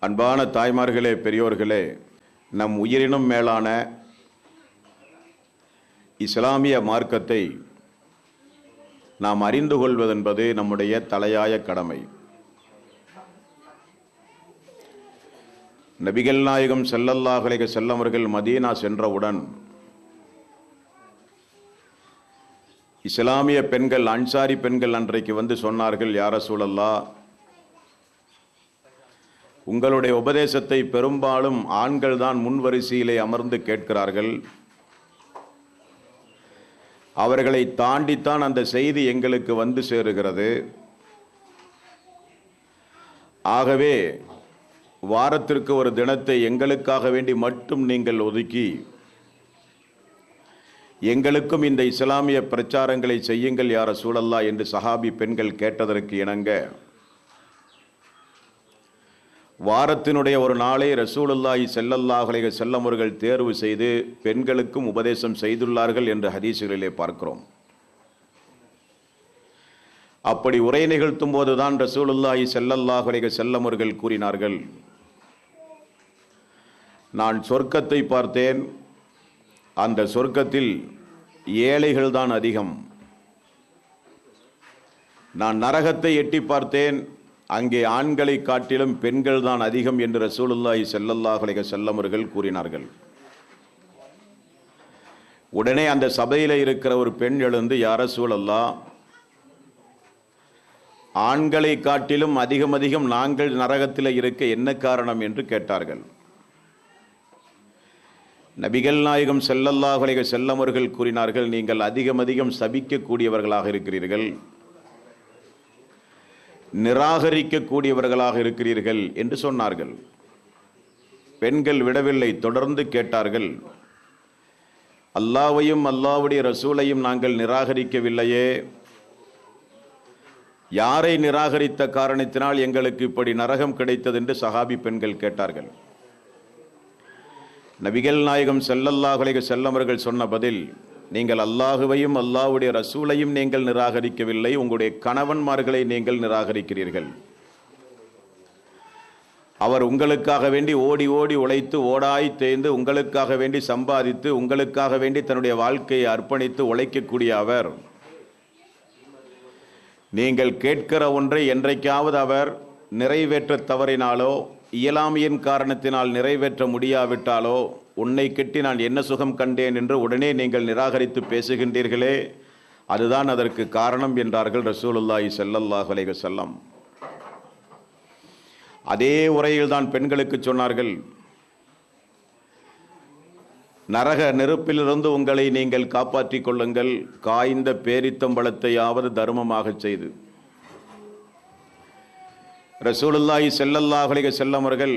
அன்பான தாய்மார்களே, பெரியோர்களே, நம் உயிரினும் மேலான இஸ்லாமிய மார்க்கத்தை நாம் அறிந்து கொள்வதென்பது நம்முடைய தலையாய கடமை. நபிகள் நாயகம் ஸல்லல்லாஹு அலைஹி வஸல்லம் அவர்கள் மதீனா சென்றவுடன் இஸ்லாமிய பெண்கள், அன்சாரி பெண்கள் அன்றைக்கு வந்து சொன்னார்கள், யா ரசூலல்லாஹ், உங்களுடைய உபதேசத்தை பெரும்பாலும் ஆண்கள் தான் முன்வரிசையிலே அமர்ந்து கேட்கிறார்கள். அவர்களை தாண்டித்தான் அந்த செய்தி எங்களுக்கு வந்து சேருகிறது. ஆகவே வாரத்திற்கு ஒரு தினத்தை எங்களுக்காக வேண்டி மட்டும் நீங்கள் ஒதுக்கி எங்களுக்கும் இந்த இஸ்லாமிய பிரச்சாரங்களை செய்யுங்கள் யா ரசூலல்லாஹ் என்று சஹாபி பெண்கள் கேட்டதற்கு இணங்க வாரத்தினுடைய ஒரு நாளை ரசூலுல்லாஹி ஸல்லல்லாஹு அலைஹி வஸல்லம் அவர்கள் தேர்வு செய்து பெண்களுக்கும் உபதேசம் செய்துள்ளார்கள் என்று ஹதீஸுகளிலே பார்க்கிறோம். அப்படி உரை நிகழ்த்தும் போதுதான் ரசூலுல்லாஹி ஸல்லல்லாஹு அலைஹி வஸல்லம் அவர்கள் கூறினார்கள், நான் சொர்க்கத்தை பார்த்தேன், அந்த சொர்க்கத்தில் ஏழைகள் தான் அதிகம். நான் நரகத்தை எட்டி பார்த்தேன், அங்கே ஆண்களை காட்டிலும் பெண்கள் தான் அதிகம் என்று ரசூலுல்லாஹி ஸல்லல்லாஹு அலைஹி வஸல்லம் அவர்கள் கூறினார்கள். உடனே அந்த சபையில் இருக்கிற ஒரு பெண் எழுந்து, யா ரசூலல்லாஹ், ஆண்களை காட்டிலும் அதிகம் நாங்கள் நரகத்தில் இருக்க என்ன காரணம் என்று கேட்டார்கள். நபிகள் நாயகம் ஸல்லல்லாஹு அலைஹி வஸல்லம் அவர்கள் கூறினார்கள், நீங்கள் அதிகம் சபிக்கக்கூடியவர்களாக இருக்கிறீர்கள், நிராகரிக்கக்கூடியவர்களாக இருக்கிறீர்கள் என்று சொன்னார்கள். பெண்கள் விடவில்லை, தொடர்ந்து கேட்டார்கள், அல்லாஹ்வையும் அல்லாஹ்வுடைய ரசூலையும் நாங்கள் நிராகரிக்கவில்லையே, யாரை நிராகரித்த காரணத்தினால் எங்களுக்கு இப்படி நரகம் கிடைத்தது என்று சஹாபி பெண்கள் கேட்டார்கள். நபிகள் நாயகம் ஸல்லல்லாஹு அலைஹி வஸல்லம் அவர்கள் சொன்ன பதில், நீங்கள் அல்லாஹுவையும் அல்லாஹ்வுடைய ரசூலையும் நீங்கள் நிராகரிக்கவில்லை, உங்களுடைய கணவன்மார்களை நீங்கள் நிராகரிக்கிறீர்கள். அவர் உங்களுக்காக வேண்டி ஓடி உழைத்து ஓடாய் தேய்ந்து உங்களுக்காக வேண்டி சம்பாதித்து உங்களுக்காக வேண்டி தன்னுடைய வாழ்க்கையை அர்ப்பணித்து உழைக்கக்கூடிய அவர், நீங்கள் கேட்கிற ஒன்றை என்றைக்காவது அவர் நிறைவேற்ற தவறினாலோ இயலாமையின் காரணத்தினால் நிறைவேற்ற முடியாவிட்டாலோ, உன்னை கெட்டி நான் என்ன சுகம் கண்டேன் என்று உடனே நீங்கள் நிராகரித்து பேசுகின்றீர்களே, அதுதான் அதற்கு காரணம் என்றார்கள் ரசூலுல்லாஹி ஸல்லல்லாஹு அலைஹி வஸல்லம். அதே உரையில் தான் பெண்களுக்கு சொன்னார்கள், நரக நெருப்பிலிருந்து உங்களை நீங்கள் காப்பாற்றிக் கொள்ளுங்கள், காய்ந்த பேரித்தம்பழத்தையாவது தர்மமாக செய்து. ரசூலுல்லாஹி ஸல்லல்லாஹு அலைஹி வஸல்லம் அவர்கள்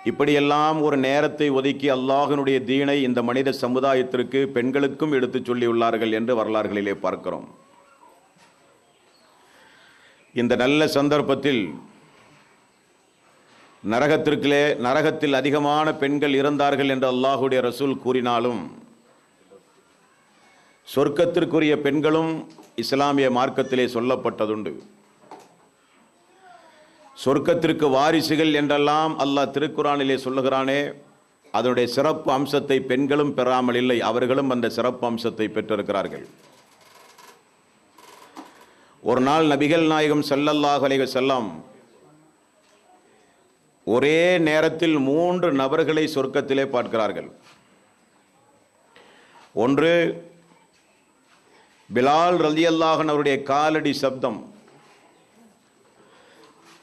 இப்படியெல்லாம் ஒரு நேரத்தை ஒதுக்கி அல்லாஹ்வினுடைய தீனை இந்த மனித சமுதாயத்திற்கு பெண்களுக்கும் எடுத்து சொல்லியுள்ளார்கள் என்று வரலாறுகளிலே பார்க்கிறோம். இந்த நல்ல சந்தர்ப்பத்தில் நரகத்தில் அதிகமான பெண்கள் இருந்தார்கள் என்று அல்லாஹ்வுடைய ரசூல் கூறினாலும், சொர்க்கத்திற்குரிய பெண்களும் இஸ்லாமிய மார்க்கத்திலே சொல்லப்பட்டதுண்டு. சொர்க்கத்திற்கு வாரிசுகள் என்றெல்லாம் அல்லாஹ் திருக்குரானிலே சொல்லுகிறானே, அதனுடைய சிறப்பு அம்சத்தை பெண்களும் பெறாமல் இல்லை, அவர்களும் அந்த சிறப்பு அம்சத்தை பெற்றிருக்கிறார்கள். ஒரு நாள் நபிகள் நாயகம் ஸல்லல்லாஹு அலைஹி வஸல்லம் ஒரே நேரத்தில் 3 நபர்களை சொர்க்கத்திலே பார்க்கிறார்கள். ஒன்று, பிலால் ரலியல்லாஹு அன்ஹு அவருடைய காலடி சப்தம்.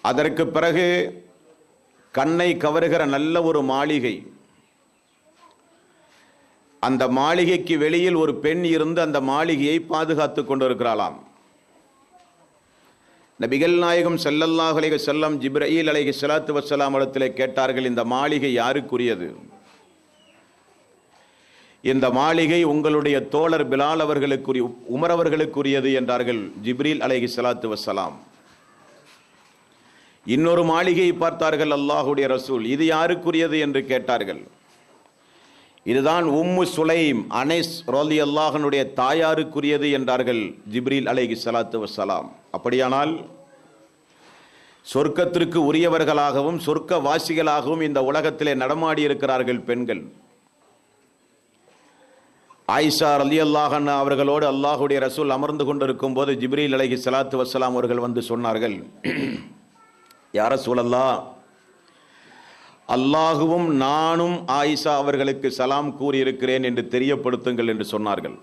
அதற்கு பிறகு கண்ணை கவருகிற நல்ல ஒரு மாளிகை. அந்த மாளிகைக்கு வெளியில் ஒரு பெண் இருந்து அந்த மாளிகையை பாதுகாத்து கொண்டிருக்கிறாளாம். நபிகள் நாயகம் ஸல்லல்லாஹு அலைஹி வஸல்லம் ஜிப்ரீல் அலைஹிஸ்ஸலாத்து வஸ்ஸலாம் இடத்திலே கேட்டார்கள், இந்த மாளிகை யாருக்குரியது? இந்த மாளிகை உங்களுடைய தோழர் பிலால் அவர்களுக்குரிய, உமர் அவர்களுக்குரியது என்றார்கள் ஜிப்ரீல் அலைஹிஸ்ஸலாத்து வஸ்ஸலாம். இன்னொரு மாளிகையை பார்த்தார்கள் அல்லாஹ்வுடைய ரசூல், இது யாருக்குரியது என்று கேட்டார்கள். இதுதான் உம்மு சுலைம் அனஸ் ரலியல்லாஹு அன்ஹுடைய தாயாருக்குரியது என்றார்கள் ஜிப்ரீல் அலைஹிஸ்ஸலாத்து வஸ்ஸலாம். அப்படியானால் சொர்க்கத்திற்கு உரியவர்களாகவும் சொர்க்க வாசிகளாகவும் இந்த உலகத்திலே நடமாடி இருக்கிறார்கள் பெண்கள். ஆயிஷா ரலியல்லாஹு அன்ஹா அவர்களோடு அல்லாஹுடைய ரசூல் அமர்ந்து கொண்டிருக்கும் போது ஜிப்ரீல் அலைஹிஸ்ஸலாத்து வஸ்ஸலாம் அவர்கள் வந்து சொன்னார்கள், யா ரசூலல்லாஹ், அல்லாஹுவும் நானும் ஆயிஷா அவர்களுக்கு சலாம் கூறியிருக்கிறேன் என்று தெரியப்படுத்துங்கள் என்று சொன்னார்கள்.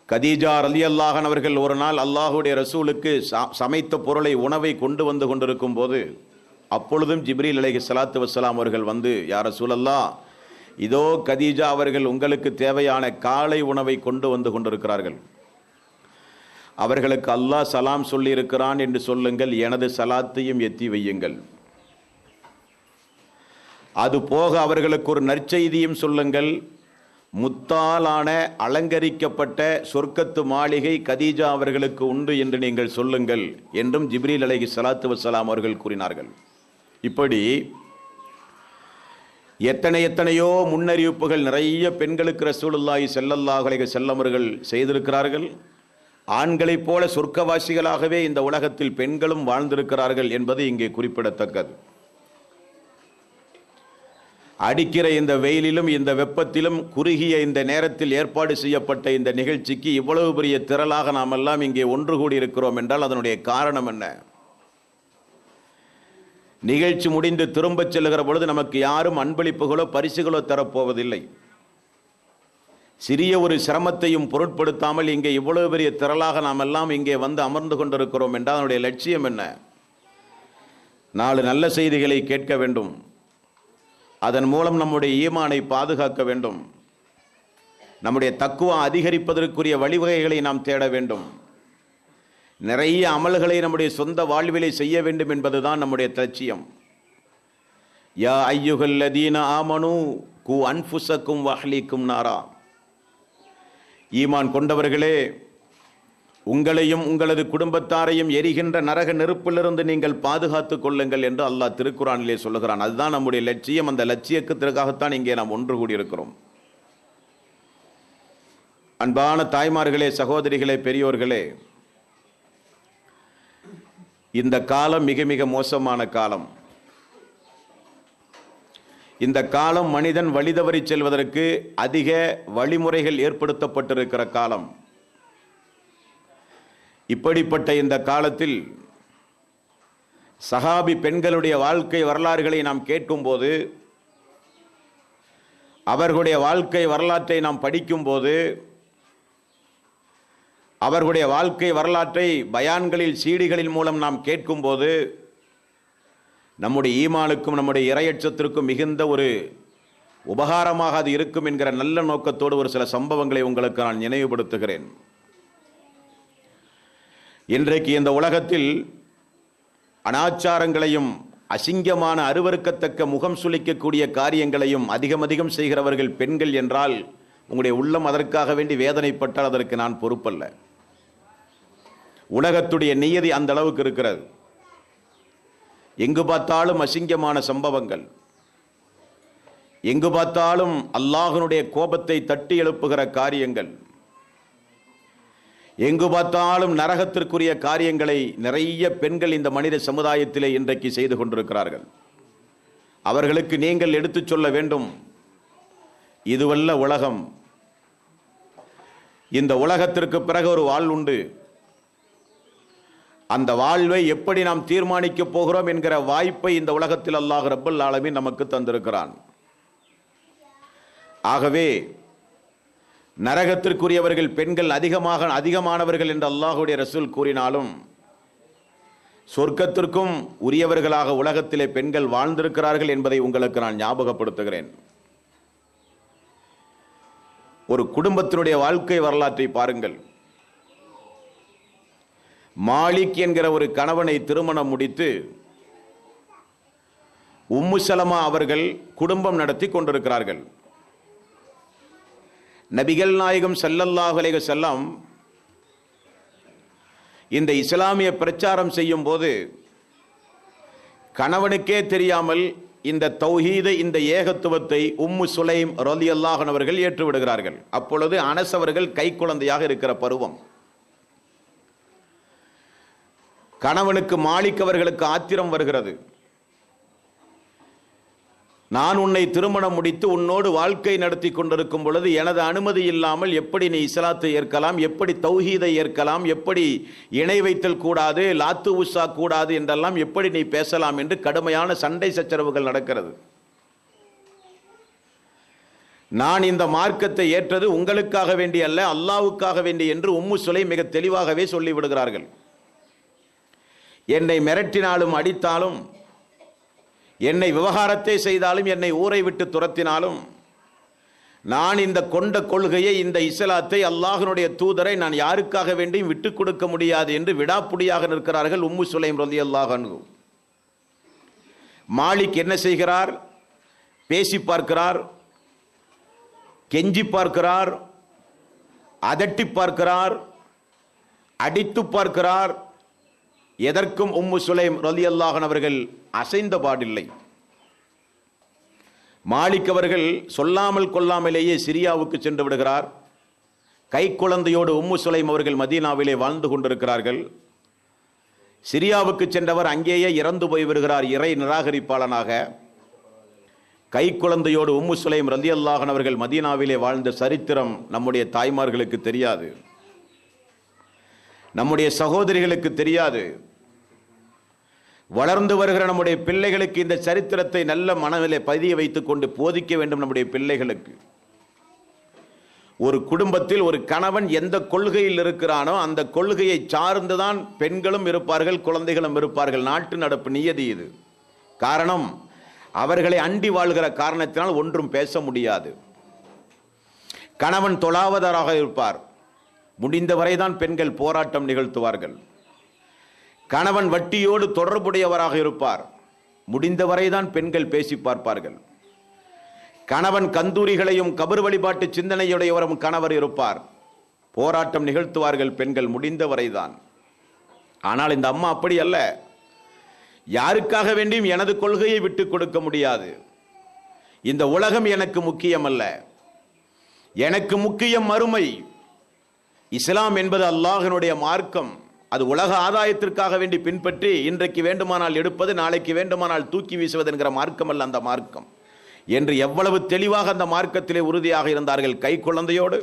கதீஜா ரலியல்லாஹு அன்ஹா அவர்கள் ஒரு நாள் அல்லாஹுடைய ரசூலுக்கு சமைத்த பொருளை உணவை கொண்டு வந்து கொண்டிருக்கும் போது அப்பொழுதும் ஜிப்ரீல் அலைஹிஸ்ஸலாத்து வஸ்ஸலாம் அவர்கள் வந்து, யா ரசூலல்லாஹ், இதோ கதீஜா அவர்கள் உங்களுக்கு தேவையான காலை உணவை கொண்டு வந்து கொண்டிருக்கிறார்கள், அவர்களுக்கு அல்லாஹ் சலாம் சொல்லி இருக்கிறான் என்று சொல்லுங்கள், எனது சலாத்தையும் எத்தி வையுங்கள். அது போக அவர்களுக்கு ஒரு நற்செய்தியும் சொல்லுங்கள், முத்தாலான அலங்கரிக்கப்பட்ட சொர்க்கத்து மாளிகை கதீஜா அவர்களுக்கு உண்டு என்று நீங்கள் சொல்லுங்கள் என்றும் ஜிப்ரீல் அலைஹிஸ்ஸலாத்து வஸ்ஸலாம் அவர்கள் கூறினார்கள். இப்படி எத்தனையோ முன்னறிவிப்புகள் நிறைய பெண்களுக்கு ரசூலுல்லாஹி ஸல்லல்லாஹு அலைஹி வஸல்லம் அவர்கள் செய்திருக்கிறார்கள். ஆண்களைப் போல சொர்க்கவாசிகளாகவே இந்த உலகத்தில் பெண்களும் வாழ்ந்திருக்கிறார்கள் என்பது இங்கே குறிப்பிடத்தக்கது. அடிக்கிற இந்த வெயிலிலும் இந்த வெப்பத்திலும் குறுகிய இந்த நேரத்தில் ஏற்பாடு செய்யப்பட்ட இந்த நிகழ்ச்சிக்கு இவ்வளவு பெரிய திரளாக நாம் எல்லாம் இங்கே ஒன்று கூடி இருக்கிறோம் என்றால் அதனுடைய காரணம் என்ன? நிகழ்ச்சி முடிந்து திரும்பச் செல்லுகிற பொழுது நமக்கு யாரும் அன்பளிப்புகளோ பரிசுகளோ தரப்போவதில்லை. சிறிய ஒரு சிரமத்தையும் பொருட்படுத்தாமல் இங்கே இவ்வளவு பெரிய திரளாக நாம் எல்லாம் இங்கே வந்து அமர்ந்து கொண்டிருக்கிறோம் என்றால் அதனுடைய லட்சியம் என்ன? 4 நல்ல செய்திகளை கேட்க வேண்டும், அதன் மூலம் நம்முடைய ஈமானை பாதுகாக்க வேண்டும், நம்முடைய தக்குவா அதிகரிப்பதற்குரிய வழிவகைகளை நாம் தேட வேண்டும், நிறைய அமல்களை நம்முடைய சொந்த வாழ்விலை செய்ய வேண்டும் என்பதுதான் நம்முடைய லட்சியம். யா ஐயுஹல்லதீன ஆமனு கு அன்ஃபுஸக்கும் வஅஹ்லீக்கும் நாரா, ஈமான் கொண்டவர்களே, உங்களையும் உங்களது குடும்பத்தாரையும் எரிகின்ற நரக நெருப்பிலிருந்து நீங்கள் பாதுகாத்துக் கொள்ளுங்கள் என்று அல்லாஹ் திருக்குரானிலே சொல்லுகிறான். அதுதான் நம்முடைய லட்சியம். அந்த லட்சியத்திற்காகத்தான் இங்கே நாம் ஒன்று கூடியிருக்கிறோம். அன்பான தாய்மார்களே, சகோதரிகளே, பெரியோர்களே, இந்த காலம் மிக மிக மோசமான காலம். இந்த காலம் மனிதன் வழிதவறி செல்வதற்கு அதிக வழிமுறைகள் ஏற்படுத்தப்பட்டிருக்கிற காலம். இப்படிப்பட்ட இந்த காலத்தில் சஹாபி பெண்களுடைய வாழ்க்கை வரலாறுகளை நாம் கேட்கும்போது, அவர்களுடைய வாழ்க்கை வரலாற்றை நாம் படிக்கும்போது, அவர்களுடைய வாழ்க்கை வரலாற்றை பயான்களில் சீடிகளின் மூலம் நாம் கேட்கும்போது நம்முடைய ஈமானுக்கும் நம்முடைய இறையச்சத்திற்கும் மிகுந்த ஒரு உபகாரமாக அது இருக்கும் என்கிற நல்ல நோக்கத்தோடு ஒரு சில சம்பவங்களை உங்களுக்கு நான் நினைவுபடுத்துகிறேன். இன்றைக்கு இந்த உலகத்தில் அனாச்சாரங்களையும் அசிங்கமான அருவருக்கத்தக்க முகம் சுளிக்கக்கூடிய காரியங்களையும் அதிகம் செய்கிறவர்கள் பெண்கள் என்றால் உங்களுடைய உள்ளம் அதற்காக வேண்டி வேதனைப்பட்டால் அதற்கு நான் பொறுப்பல்ல. உலகத்துடைய நியதி அந்த அளவுக்கு இருக்கிறது. எங்கு பார்த்தாலும் அசிங்கமான சம்பவங்கள், எங்கு பார்த்தாலும் அல்லாஹ்வினுடைய கோபத்தை தட்டி எழுப்புகிற காரியங்கள், எங்கு பார்த்தாலும் நரகத்திற்குரிய காரியங்களை நிறைய பெண்கள் இந்த மனித சமுதாயத்திலே இன்றைக்கு செய்து கொண்டிருக்கிறார்கள். அவர்களுக்கு நீங்கள் எடுத்துச் சொல்ல வேண்டும், இதுவல்ல உலகம். இந்த உலகத்திற்கு பிறகு ஒரு வாழ்வு உண்டு. அந்த வாழ்வை எப்படி நாம் தீர்மானிக்க போகிறோம் என்கிற வாய்ப்பை இந்த உலகத்தில் அல்லாஹ் ரப்பல் ஆலமீன் நமக்கு தந்திருக்கிறான். ஆகவே நரகத்திற்குரியவர்கள் பெண்கள் அதிகமானவர்கள் என்று அல்லாஹ்வுடைய ரசூல் கூறினாலும் சொர்க்கத்திற்கும் உரியவர்களாக உலகத்திலே பெண்கள் வாழ்ந்திருக்கிறார்கள் என்பதை உங்களுக்கு நான் ஞாபகப்படுத்துகிறேன். ஒரு குடும்பத்தினுடைய வாழ்க்கை வரலாற்றை பாருங்கள். மாலிக் என்கிற ஒரு கணவனை திருமணம் முடித்து உம்மு சலமா அவர்கள் குடும்பம் நடத்தி கொண்டிருக்கிறார்கள். நபிகள் நாயகம் ஸல்லல்லாஹு அலைஹி வஸல்லம் இந்த இஸ்லாமிய பிரச்சாரம் செய்யும் போது கணவனுக்கே தெரியாமல் இந்த தௌஹீதை, இந்த ஏகத்துவத்தை உம்மு சுலைம் ரலியல்லாஹு அன்ஹா அவர்கள் ஏற்றுவிடுகிறார்கள். அப்பொழுது அனஸ் அவர்கள் கை குழந்தையாக இருக்கிற பருவம். கணவனுக்கு மாலிக் அவர்களுக்கு ஆத்திரம் வருகிறது. நான் உன்னை திருமணம் முடித்து உன்னோடு வாழ்க்கை நடத்தி கொண்டிருக்கும் பொழுது எனது அனுமதி இல்லாமல் எப்படி நீ இஸ்லாத்தை ஏற்கலாம், எப்படி தௌஹீதை ஏற்கலாம், எப்படி இணை வைத்தல் கூடாது, லாத்து உஷா கூடாது என்றெல்லாம் எப்படி நீ பேசலாம் என்று கடுமையான சண்டை சச்சரவுகள் நடக்கிறது. நான் இந்த மார்க்கத்தை ஏற்றது உங்களுக்காக வேண்டி அல்ல, அல்லாஹ்வுக்காக வேண்டி என்று உம்மு சுலைம் மிக தெளிவாகவே சொல்லிவிடுகிறார்கள். என்னை மிரட்டினாலும் அடித்தாலும், என்னை விவகாரத்தை செய்தாலும், என்னை ஊரை விட்டு துரத்தினாலும், நான் இந்த கொண்ட கொள்கையை, இந்த இஸ்லாத்தை, அல்லாஹ்வினுடைய தூதரை நான் யாருக்காக வேண்டியும் விட்டுக் கொடுக்க முடியாது என்று விடாப்புடியாக நிற்கிறார்கள் உம்மு சுலைம் ரலியல்லாஹு அன்ஹு. மாலிக் என்ன செய்கிறார்? பேசி பார்க்கிறார், கெஞ்சி பார்க்கிறார், அதட்டி பார்க்கிறார், அடித்து பார்க்கிறார். எதற்கும் உம்மு சுலைம் ரலியல்லாஹு அன்ஹு அவர்கள் அசைந்த பாடில்லை. மாலிக் அவர்கள் சொல்லாமல் கொள்ளாமலேயே சிரியாவுக்கு சென்று விடுகிறார். கை குழந்தையோடு உம்மு சுலைம் அவர்கள் மதீனாவிலே வாழ்ந்து கொண்டிருக்கிறார்கள். சிரியாவுக்கு சென்றவர் அங்கேயே இறந்து போய் வருகிறார் இறை நிராகரிப்பாளனாக. கை குழந்தையோடு உம்மு சுலைம் ரலியல்லாஹு அன்ஹு அவர்கள் மதீனாவிலே வாழ்ந்த சரித்திரம் நம்முடைய தாய்மார்களுக்கு தெரியாது, நம்முடைய சகோதரிகளுக்கு தெரியாது. வளர்ந்து வருகிற நம்முடைய பிள்ளைகளுக்கு இந்த சரித்திரத்தை நல்ல மனதிலே பதிய வைத்துக் கொண்டு போதிக்க வேண்டும். நம்முடைய பிள்ளைகளுக்கு ஒரு குடும்பத்தில் ஒரு கணவன் எந்த கொள்கையில் இருக்கிறானோ அந்த கொள்கையை சார்ந்துதான் பெண்களும் இருப்பார்கள், குழந்தைகளும் இருப்பார்கள். நாட்டு நடப்பு நியதி இது. காரணம், அவர்களை அண்டி வாழ்கிற காரணத்தினால் ஒன்றும் பேச முடியாது. கணவன் தொழாவதாராக இருப்பார், முடிந்தவரைதான் பெண்கள் போராட்டம் நிகழ்த்துவார்கள். கணவன் வட்டியோடு தொடர்புடையவராக இருப்பார், முடிந்தவரைதான் பெண்கள் பேசி பார்ப்பார்கள். கணவன் கந்தூரிகளையும் கபர் வழிபாட்டு சிந்தனையுடையவரும் கணவர் இருப்பார், போராட்டம் நிகழ்த்துவார்கள் பெண்கள், முடிந்தவரைதான். ஆனால் இந்த அம்மா அப்படி அல்ல. யாருக்காக வேண்டியும் எனது கொள்கையை விட்டுக் கொடுக்க முடியாது. இந்த உலகம் எனக்கு முக்கியம் அல்ல, எனக்கு முக்கியம் மறுமை. இஸ்லாம் என்பது அல்லாஹ்வினுடைய மார்க்கம். அது உலக ஆதாயத்திற்காக வேண்டி பின்பற்றி இன்றைக்கு வேண்டுமானால் எடுப்பது, நாளைக்கு வேண்டுமானால் தூக்கி வீசுவது என்கிற மார்க்கம் அல்ல அந்த மார்க்கம் என்று எவ்வளவு தெளிவாக அந்த மார்க்கத்திலே உறுதியாக இருந்தார்கள் கை குழந்தையோடு.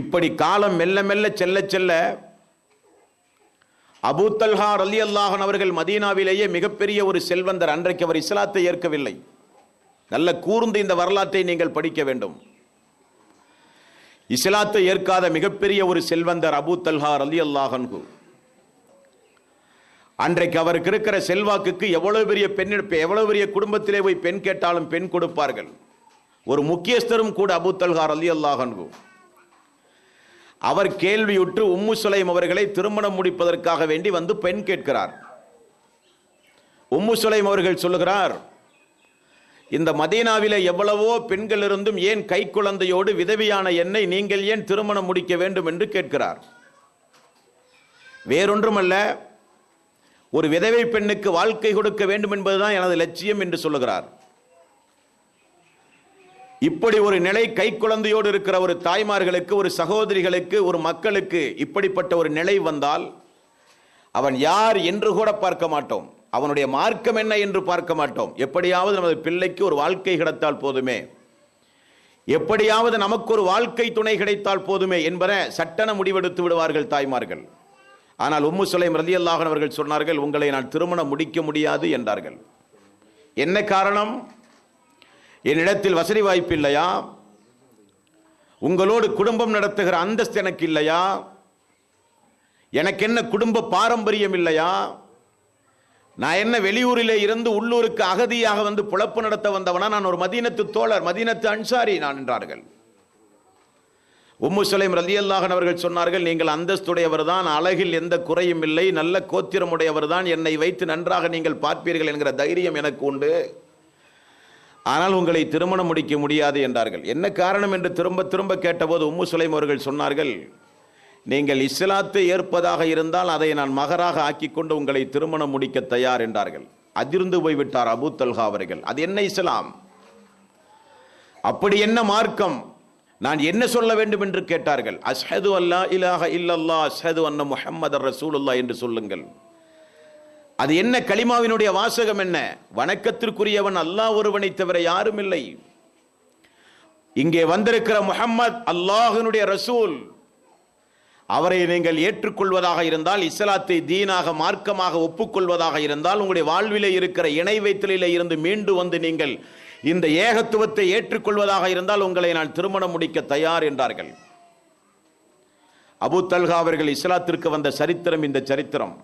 இப்படி காலம் மெல்ல மெல்ல செல்ல செல்ல அபூ தல்ஹா ரலியல்லாஹு அன்ஹு அவர்கள் மதீனாவிலேயே மிகப்பெரிய ஒரு செல்வந்தர். அன்றைக்கு அவர் இஸ்லாத்தை ஏற்கவில்லை. நல்ல கூர்ந்து இந்த வரலாற்றை நீங்கள் படிக்க வேண்டும். இஸ்லாத்தை ஏற்காத மிகப்பெரிய ஒரு செல்வந்தர் அபூ தல்ஹா ரலியல்லாஹு அன்ஹு. அன்றைக்கு அவருக்கு இருக்கிற செல்வாக்குக்கு எவ்வளவு பெரிய குடும்பத்திலே போய் பெண் கேட்டாலும் பெண் கொடுப்பார்கள். ஒரு முக்கியஸ்தரும் கூட அபூ தல்ஹா ரலியல்லாஹு அன்ஹு. அவர் கேள்வியுற்று உம்மு சுலைம் அவர்களை திருமணம் முடிப்பதற்காக வேண்டி வந்து பெண் கேட்கிறார். உம்மு சுலைம் அவர்கள் சொல்லுகிறார், இந்த மதீனாவிலே எவ்வளவோ பெண்கள் இருந்தும் ஏன் கை குழந்தையோடு விதவியான என்னை நீங்கள் ஏன் திருமணம் முடிக்க வேண்டும் என்று கேட்கிறார். வேறொன்றுமல்ல, ஒரு விதவை பெண்ணுக்கு வாழ்க்கை கொடுக்க வேண்டும் என்பதுதான் எனது லட்சியம் என்று சொல்லுகிறார். இப்படி ஒரு நிலை கை குழந்தையோடு இருக்கிற ஒரு தாய்மார்களுக்கு, ஒரு சகோதரிகளுக்கு, ஒரு மக்களுக்கு இப்படிப்பட்ட ஒரு நிலை வந்தால் அவன் யார் என்று கூட பார்க்க மாட்டோம், அவனுடைய மார்க்கம் என்ன என்று பார்க்க மாட்டோம். எப்படியாவது நமது பிள்ளைக்கு ஒரு வாழ்க்கை கிடைத்தால் போதுமே, எப்படியாவது நமக்கு ஒரு வாழ்க்கை துணை கிடைத்தால் போதுமே என்பன சட்டென முடிவெடுத்து விடுவார்கள் தாய்மார்கள். ஆனால் உம்மு சுலைம் ரலியல்லாஹு அன்ஹு அவர்கள் சொன்னார்கள், உங்களை நான் திருமணம் முடிக்க முடியாது என்றார்கள். என்ன காரணம்? என்னிடத்தில் வசதி வாய்ப்பு இல்லையா? உங்களோடு குடும்பம் நடத்துகிற அந்தஸ்து எனக்கு இல்லையா? எனக்கு என்ன குடும்ப பாரம்பரியம் இல்லையா? நான் என்ன வெளியூரிலே இருந்து உள்ளூருக்கு அகதியாக வந்து புலப்பு நடத்த வந்தவனா? நான் ஒரு மதீனத்து தோழர், மதீனத்து அன்சாரி நான் என்றார்கள். உம்மு சுலைம் ரலியல்லாஹு அன்ஹு அவர்கள் சொன்னார்கள், நீங்கள் அந்தஸ்துடையவர் தான், அழகில் எந்த குறையும் இல்லை, நல்ல கோத்திரமுடையவர் தான், என்னை வைத்து நன்றாக நீங்கள் பார்ப்பீர்கள் என்கிற தைரியம் எனக்கு உண்டு. ஆனால் உங்களை திருமணம் முடிக்க முடியாது என்றார்கள். என்ன காரணம் என்று திரும்ப திரும்ப கேட்டபோது உம்மு சுலைம் அவர்கள் சொன்னார்கள், நீங்கள் இஸ்லாத்தை ஏற்பதாக இருந்தால் அதை நான் மகராக ஆக்கிக்கொண்டு உங்களை திருமணம் முடிக்க தயார் என்றார்கள். அதிர்ந்து போய்விட்டார் அபூ தல்ஹா அவர்கள். அது என்ன இஸ்லாம்? அப்படி என்ன மார்க்கம்? நான் என்ன சொல்ல வேண்டும் என்று கேட்டார்கள். அஷ்ஹது அல்லா இலாஹ இல்லல்லாஹ் அஷ்ஹது அன்ன முஹம்மதர் ரசூலுல்லாஹ் என்று சொல்லுங்கள். அது என்ன கலிமாவினுடைய வாசகம் என்ன? வணக்கத்திற்குரியவன் அல்லாஹ் ஒருவனை தவிர யாரும் இல்லை. இங்கே வந்திருக்கிற முஹம்மத் அல்லாஹ்வினுடைய ரசூல். அவரை நீங்கள் ஏற்றுக்கொள்வதாக இருந்தால், இஸ்லாத்தை தீனாக மார்க்கமாக ஒப்புக்கொள்வதாக இருந்தால், உங்களுடைய வாழ்விலே இருக்கிற இணை வைத்தலிலே இருந்து மீண்டு வந்து நீங்கள் இந்த ஏகத்துவத்தை ஏற்றுக்கொள்வதாக இருந்தால் உங்களை நான் திருமணம் முடிக்க தயார் என்றார்கள். அபூ தல்ஹா அவர்கள் இஸ்லாத்திற்கு வந்த சரித்திரம் இந்த சரித்திரம்.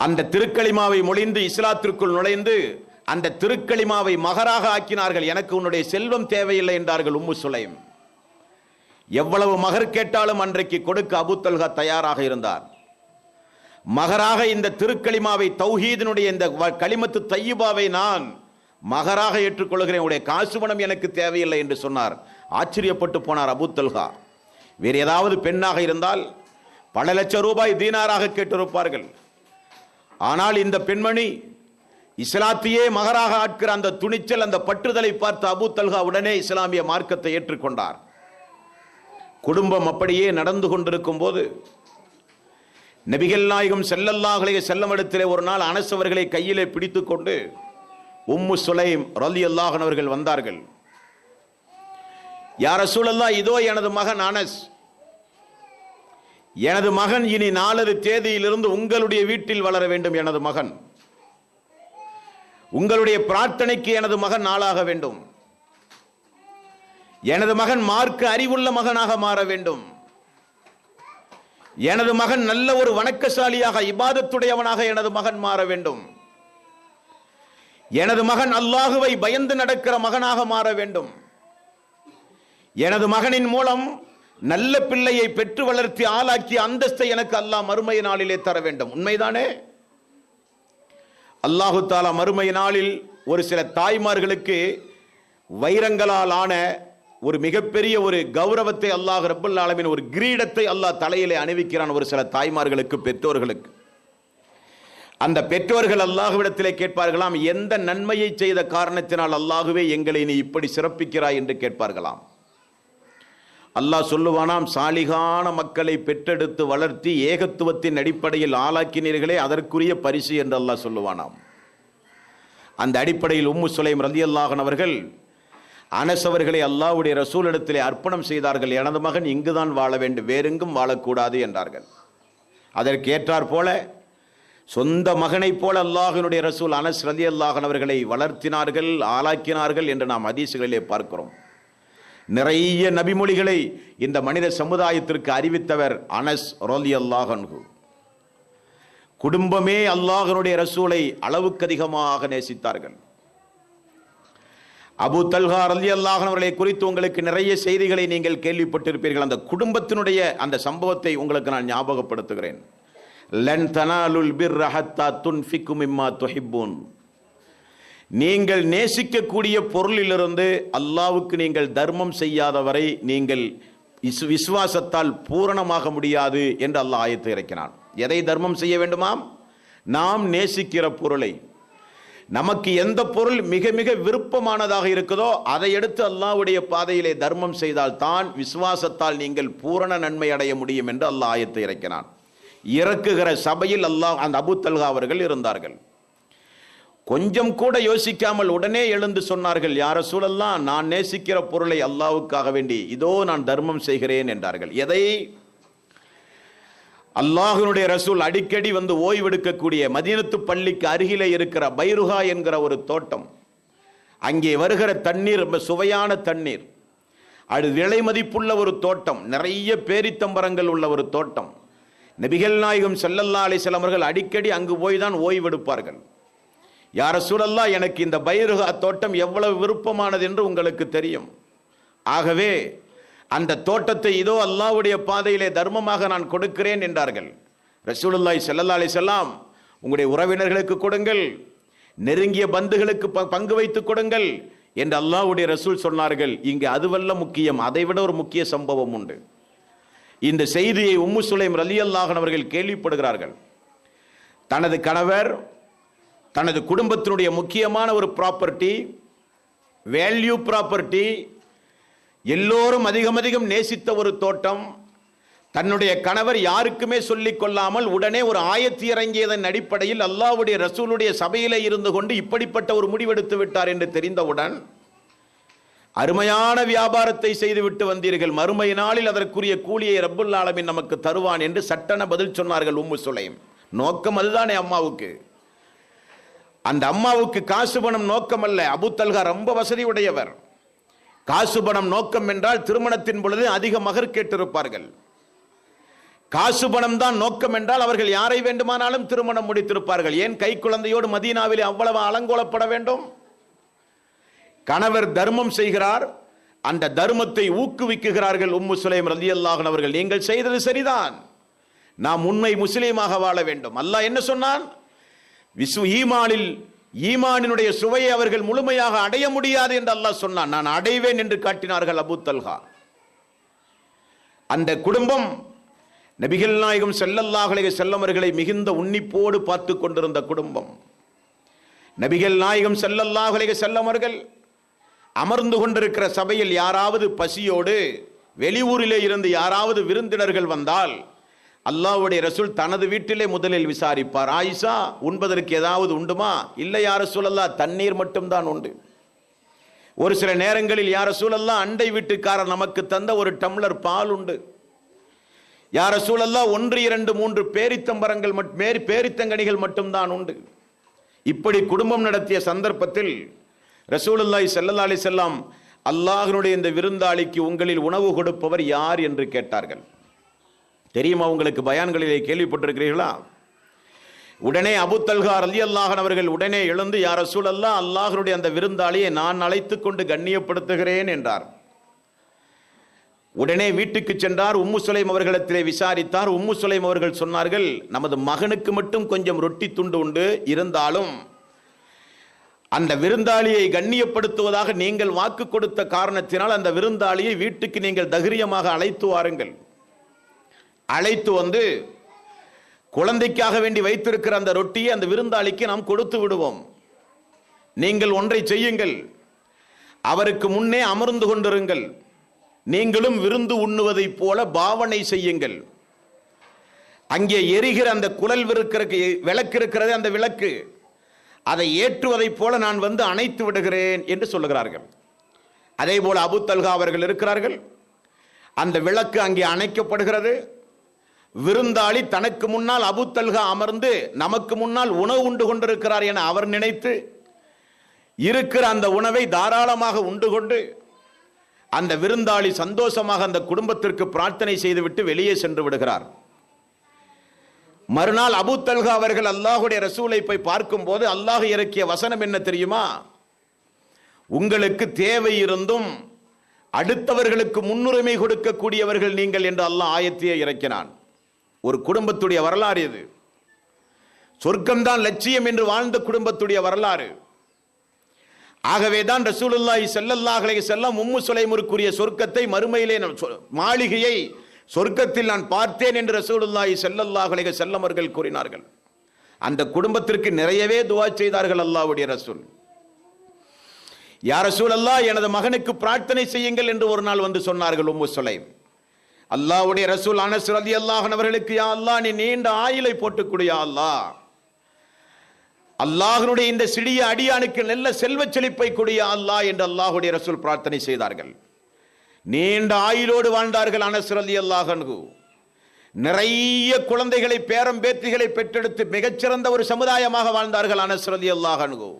அந்த திருக்களிமாவை மொழிந்து இஸ்லாத்திற்குள் நுழைந்து அந்த திருக்களிமாவை மகராக ஆக்கினார்கள். எனக்கு உன்னுடைய செல்வம் தேவையில்லை என்றார்கள் உம்மு சுலைம். எவ்வளவு மகர் கேட்டாலும் அன்றைக்கு கொடுக்க அபூ தல்ஹா தயாராக இருந்தார். மகராக இந்த திருக்களிமாவை தௌஹீதினுடைய இந்த கலிமத்து தையிபாவை நான் மகராக ஏற்றுக்கொள்கிறேன், உடைய காசு பணம் எனக்கு தேவையில்லை என்று சொன்னார். ஆச்சரியப்பட்டு போனார் அபூ தல்ஹா. வேறு ஏதாவது பெண்ணாக இருந்தால் பல லட்சம் ரூபாய் தீனாராக கேட்டிருப்பார்கள். ஆனால் இந்த பெண்மணி இஸ்லாத்தையே மகராக ஆட்கிற அந்த துணிச்சல், அந்த பற்றுதலை பார்த்து அபூ தல்ஹா உடனே இஸ்லாமிய மார்க்கத்தை ஏற்றுக்கொண்டார். குடும்பம் அப்படியே நடந்து கொண்டிருக்கும் போது நபிகள் நாயகம் ஸல்லல்லாஹு அலைஹி வஸல்லம் இடத்திலே ஒரு நாள் அனஸ் அவர்களை கையிலே பிடித்துக் கொண்டு உம்மு சுலைம் ரலியல்லாஹு அன்ஹா அவர்கள் வந்தார்கள். யா ரசூலல்லாஹ், இதோ எனது மகன் அனஸ். எனது மகன் இனி நாளது தேதியிலிருந்து உங்களுடைய வீட்டில் வளர வேண்டும். எனது மகன், உங்களுடைய பிரார்த்தனைக்கு எனது மகன் ஆளாக வேண்டும். எனது மகன் மார்க்க அறிவுள்ள மகனாக மாற வேண்டும். எனது மகன் நல்ல ஒரு வணக்கசாலியாக இபாதத்துடையவனாக எனது மகன் மாற வேண்டும். எனது மகன் அல்லாஹுவை பயந்து நடக்கிற மகனாக மாற வேண்டும். எனது மகனின் மூலம் நல்ல பிள்ளையை பெற்று வளர்த்தி ஆளாக்கி அந்தஸ்தை எனக்கு அல்லாஹ் மறுமை நாளிலே தர வேண்டும். உண்மைதானே? அல்லாஹு தாலா மறுமை நாளில் ஒரு சில தாய்மார்களுக்கு வைரங்களால் ஆன ஒரு மிகப்பெரிய ஒரு கௌரவத்தை அல்லாஹ் ரப்பல் ஆலமீன், ஒரு கிரீடத்தை அல்லாஹ் தலையிலே அணிவிக்கிறான் ஒரு சில தாய்மார்களுக்கு, பெற்றோர்களுக்கு. அந்த பெற்றோர்கள் அல்லாஹ்விடத்திலே கேட்பார்களாம், எந்த நன்மையை செய்த காரணத்தினால் அல்லாஹுவே எங்களை நீ இப்படி சிறப்பிக்கிறாய் என்று கேட்பார்களாம். அல்லாஹ் சொல்லுவானாம், சாலிகான மக்களை பெற்றெடுத்து வளர்த்தி ஏகத்துவத்தின் அடிப்படையில் ஆளாக்கினீர்களே, அதற்குரிய பரிசு என்று அல்லாஹ் சொல்லுவானாம். அந்த அடிப்படையில் உம்மு சுலைம் ரலியல்லாஹு அன்ஹா அவர்கள் அனஸ் அவர்களை அல்லாஹ்வுடைய ரசூலிடத்திலே அர்ப்பணம் செய்தார்கள். எனது மகன் இங்குதான் வாழ வேண்டும், வேறெங்கும் வாழக்கூடாது என்றார்கள். அதற்கு ஏற்றார் போல சொந்த மகனைப் போல அல்லாஹ்வினுடைய ரசூல் அனஸ் ரலியல்லாஹு அன்ஹு அவர்களை வளர்த்தினார்கள், ஆளாக்கினார்கள் என்று நாம் ஹதீஸ்களிலே பார்க்கிறோம். நிறைய நபிமொழிகளை இந்த மனித சமுதாயத்திற்கு அறிவித்தவர் அனஸ் ரலியல்லாஹு அன்ஹு. குடும்பமே அல்லாஹ்வினுடைய ரசூலை அளவுக்கு அதிகமாக நேசித்தார்கள். அபூ தல்ஹா ரலியல்லாஹு அன்ஹு அவர்களை குறித்து உங்களுக்கு நிறைய செய்திகளை நீங்கள் கேள்விப்பட்டிருப்பீர்கள். அந்த குடும்பத்தினுடைய அந்த சம்பவத்தை உங்களுக்கு நான் ஞாபகப்படுத்துகிறேன். லன் தனாலுல் பிர்ர ஹத்தா துன்ஃபிகு மிம்மா துஹிப்பூன். நீங்கள் நேசிக்கக்கூடிய பொருளிலிருந்து அல்லாஹ்வுக்கு நீங்கள் தர்மம் செய்யாதவரை நீங்கள் விசுவாசத்தால் பூரணமாக முடியாது என்று அல்லாஹ் ஆயத்தை இறக்கினான். எதை தர்மம் செய்ய வேண்டுமாம்? நாம் நேசிக்கிற பொருளை. நமக்கு எந்த பொருள் மிக மிக விருப்பமானதாக இருக்குதோ அதை எடுத்து அல்லாஹ்வுடைய பாதையிலே தர்மம் செய்தால் தான் விசுவாசத்தால் நீங்கள் பூரண நன்மை அடைய முடியும் என்று அல்லாஹ் ஆயத்தை இறக்கினான். இறக்குகிற சபையில் அல்லாஹ் அந்த அபூ தல்ஹா அவர்கள் இருந்தார்கள். கொஞ்சம் கூட யோசிக்காமல் உடனே எழுந்து சொன்னார்கள், யா ரசூலல்லாஹ், நான் நேசிக்கிற பொருளை அல்லாஹ்வுக்காக வேண்டி இதோ நான் தர்மம் செய்கிறேன் என்றார்கள். எதை? அல்லாஹ்வினுடைய ரசூல் அடிக்கடி வந்து ஓய்வெடுக்கக்கூடிய மதீனத்து பள்ளிக்கு அருகிலே இருக்கிற பைருஹா என்கிற ஒரு தோட்டம். அங்கே வருகிற தண்ணீர் ரொம்ப சுவையான தண்ணீர். அது விலை மதிப்புள்ள ஒரு தோட்டம், நிறைய பேரித்தம்பரங்கள் உள்ள ஒரு தோட்டம். நபிகள் நாயகம் ஸல்லல்லாஹு அலைஹி வஸல்லம் அவர்கள் அடிக்கடி அங்கு போய் தான் ஓய்வெடுப்பார்கள். யா ரசூலல்லாஹ், எனக்கு இந்த பைருஹா தோட்டம் எவ்வளவு விருப்பமானது என்று உங்களுக்கு தெரியும். ஆகவே அந்த தோட்டத்தை இதோ அல்லாஹ்வுடைய பாதையிலே தர்மமாக நான் கொடுக்கிறேன் என்றார்கள். ரசூலுல்லாஹி ஸல்லல்லாஹு அலைஹி வஸல்லம், உங்களுடைய உறவினர்களுக்கு கொடுங்கள், நெருங்கிய பந்துகளுக்கு பங்கு வைத்து கொடுங்கள் என்று அல்லாஹ்வுடைய ரசூல் சொன்னார்கள். இங்கு அதுவல்ல முக்கியம், அதைவிட ஒரு முக்கிய சம்பவம் உண்டு. இந்த செய்தியை உம்மு சுலைம் ரலியல்லாஹு அன்ஹா அவர்கள் கேள்விப்படுகிறார்கள். தனது கணவர் தனது குடும்பத்தினுடைய முக்கியமான ஒரு ப்ராப்பர்ட்டி, வேல்யூ ப்ராப்பர்ட்டி, எல்லோரும் அதிகம் அதிகம் நேசித்த ஒரு தோட்டம். தன்னுடைய கணவர் யாருக்குமே சொல்லிக் கொள்ளாமல் உடனே ஒரு ஆயத்து இறங்கியதன் அடிப்படையில் அல்லாஹ்வுடைய ரசூலுடைய சபையிலே இருந்து கொண்டு இப்படிப்பட்ட ஒரு முடிவெடுத்து விட்டார் என்று தெரிந்தவுடன், அருமையான வியாபாரத்தை செய்துவிட்டு வந்தீர்கள், மறுமை நாளில் அதற்குரிய கூலியை ரப்புல் ஆலமீன் நமக்கு தருவான் என்று சட்டென பதில் சொன்னார்கள் உம்மு சுலைம். நோக்கம் அதுதானே அம்மாவுக்கு. அந்த அம்மாவுக்கு காசு பணம் நோக்கம் அல்ல. அபூ தல்ஹா ரொம்ப வசதி உடையவர். காசு பணம் நோக்கம் என்றால் திருமணத்தின் பொழுது அதிக மகர் கேட்டிருப்பார்கள். காசு பணம் தான் நோக்கம் என்றால் அவர்கள் யாரை வேண்டுமானாலும் திருமணம் முடித்திருப்பார்கள். ஏன் கை குழந்தையோடு மதீனாவிலே அவ்வளவு அலங்கோலப்பட வேண்டும்? கணவர் தர்மம் செய்கிறார், அந்த தர்மத்தை ஊக்குவிக்குகிறார்கள் உம்மு சுலைம் ரலியல்லாஹு அன்ஹா அவர்கள். நீங்கள் செய்தது சரிதான், நாம் உண்மை முஸ்லீமாக வாழ வேண்டும். அல்லாஹ் என்ன சொன்னான்? ஈமானினுடைய சுவையை அவர்கள் முழுமையாக அடைய முடியாது என்று அல்லாஹ் சொன்னான். நான் அடைவேன் என்று காட்டினார்கள் அபூ தல்ஹா. அந்த குடும்பம் நபிகள் நாயகம் ஸல்லல்லாஹு அலைஹி வஸல்லம் அவர்களை மிகுந்த உன்னிப்போடு பார்த்து கொண்டிருந்த குடும்பம். நபிகள் நாயகம் ஸல்லல்லாஹு அலைஹி வஸல்லம் அவர்கள் அமர்ந்து கொண்டிருக்கிற சபையில் யாராவது பசியோடு வெளியூரிலே இருந்து யாராவது விருந்தினர்கள் வந்தால் அல்லாஹ்வுடைய ரசூல் தனது வீட்டிலே முதலில் விசாரிப்பார். ஆயிஷா, உண்பதற்கு ஏதாவது உண்டுமா? இல்லை யா ரசூலல்லாஹ், தண்ணீர் மட்டும்தான் உண்டு. ஒரு சில நேரங்களில் யா ரசூலல்லாஹ், அண்டை வீட்டுக்காரர் நமக்கு தந்த ஒரு டம்ளர் பால் உண்டு. யா ரசூலல்லாஹ், 1 2 3 பேரித்தம்பரங்கள் பேரித்தங்கனிகள் மட்டும்தான் உண்டு. இப்படி குடும்பம் நடத்திய சந்தர்ப்பத்தில் ரசூலுல்லாஹி ஸல்லல்லாஹு அலைஹி வஸல்லம் அல்லாஹ்வுடைய இந்த விருந்தாளிக்கு உங்களில் உணவு கொடுப்பவர் யார் என்று கேட்டார்கள். தெரியுமா உங்களுக்கு? பயான்களிலே கேள்விப்பட்டிருக்கிறீர்களா? உடனே அபூ தல்ஹா ரலியல்லாஹு அன்ஹு அவர்கள் உடனே எழுந்து, யா ரசூலல்லாஹ், அல்லாஹ்வுடைய அந்த விருந்தாளியை நான் அழைத்துக் கொண்டு கண்ணியப்படுத்துகிறேன் என்றார். உடனே வீட்டுக்கு சென்றார். உம்மு சுலைம் அவர்களிடத்திலே விசாரித்தார். உம்மு சுலைம் அவர்கள் சொன்னார்கள், நமது மகனுக்கு மட்டும் கொஞ்சம் ரொட்டி துண்டு உண்டு, இருந்தாலும் அந்த விருந்தாளியை கண்ணியப்படுத்துவதாக நீங்கள் வாக்கு கொடுத்த காரணத்தினால் அந்த விருந்தாளியை வீட்டுக்கு நீங்கள் தைரியமாக அழைத்து வாருங்கள். அழைத்து வந்து குழந்தைக்காக வேண்டி வைத்திருக்கிற அந்த ரொட்டியை அந்த விருந்தாளிக்கு நாம் கொடுத்து விடுவோம். நீங்கள் ஒன்றை செய்யுங்கள், அவருக்கு முன்னே அமர்ந்து கொண்டிருங்கள், நீங்களும் விருந்து உண்ணுவதைப் போல பாவனை செய்யுங்கள். அங்கே எரிகிற அந்த குழல் விளக்கு இருக்கிறது, அந்த விளக்கு, அதை ஏற்றுவதைப் போல நான் வந்து அணைத்து விடுகிறேன் என்று சொல்லுகிறார்கள். அதே போல அபூ தல்ஹா அவர்கள் இருக்கிறார்கள். அந்த விளக்கு அங்கே அணைக்கப்படுகிறது. விருந்தாளி தனக்கு முன்னால் அபூ தல்ஹா அமர்ந்து நமக்கு முன்னால் உணவு உண்டு கொண்டிருக்கிறார் என அவர் நினைத்து இருக்கிற அந்த உணவை தாராளமாக உண்டு கொண்டு அந்த விருந்தாளி சந்தோஷமாக அந்த குடும்பத்திற்கு பிரார்த்தனை செய்துவிட்டு வெளியே சென்று விடுகிறார். மறுநாள் அபூ தல்ஹா அவர்கள் அல்லாஹ்வுடைய ரசூலை போய் பார்க்கும்போது அல்லாஹ் இறக்கிய வசனம் என்ன தெரியுமா? உங்களுக்கு தேவை இருந்தும் அடுத்தவர்களுக்கு முன்னுரிமை கொடுக்கக்கூடியவர்கள் நீங்கள் என்று அல்லாஹ் ஆயத்தையே இறக்கினான். ஒரு குடும்பத்துடைய வரலாறு இது. சொர்க்கம்தான் லட்சியம் என்று வாழ்ந்த குடும்பத்துடைய வரலாறு. ஆகவேதான் ரசூலுல்லாஹி ஸல்லல்லாஹு அலைஹி வஸல்லம் உம்மு சுலைமுக்குரிய சொர்க்கத்தை, மறுமையிலே மாளிகையை சொர்க்கத்தில் நான் பார்த்தேன் என்று ரசூலுல்லாஹி ஸல்லல்லாஹு அலைஹி வஸல்லம் அவர்கள் கூறினார்கள். அந்த குடும்பத்திற்கு நிறையவே துஆ செய்தார்கள் அல்லாஹ்வுடைய ரசூல். யா ரசூலல்லாஹ், எனது மகனுக்கு பிரார்த்தனை செய்யுங்கள் என்று ஒரு நாள் வந்து சொன்னார்கள் உம்மு சுலைம். அல்லாஹ்வுடைய ரசூல் அனஸ் ரலியல்லாஹு அன்ஹு அவர்களுக்கு, யா அல்லாஹ், நீ நீண்ட ஆயுளை போட்டுக் கொடு யா அல்லாஹ், அல்லாஹ்வுடைய இந்த சிறிய அடியானுக்கு நல்ல செல்வச் செழிப்பை கொடு யா அல்லாஹ் என்று அல்லாஹ்வுடைய ரசூல் பிரார்த்தனை செய்தார்கள். நீண்ட ஆயுளோடு வாழ்ந்தார்கள் அனஸ் ரலியல்லாஹு அன்ஹு. நிறைய குழந்தைகளை, பேரம் பேத்திகளை பெற்றெடுத்து மிகச்சிறந்த ஒரு சமுதாயமாக வாழ்ந்தார்கள் அனஸ் ரலியல்லாஹு அன்ஹு.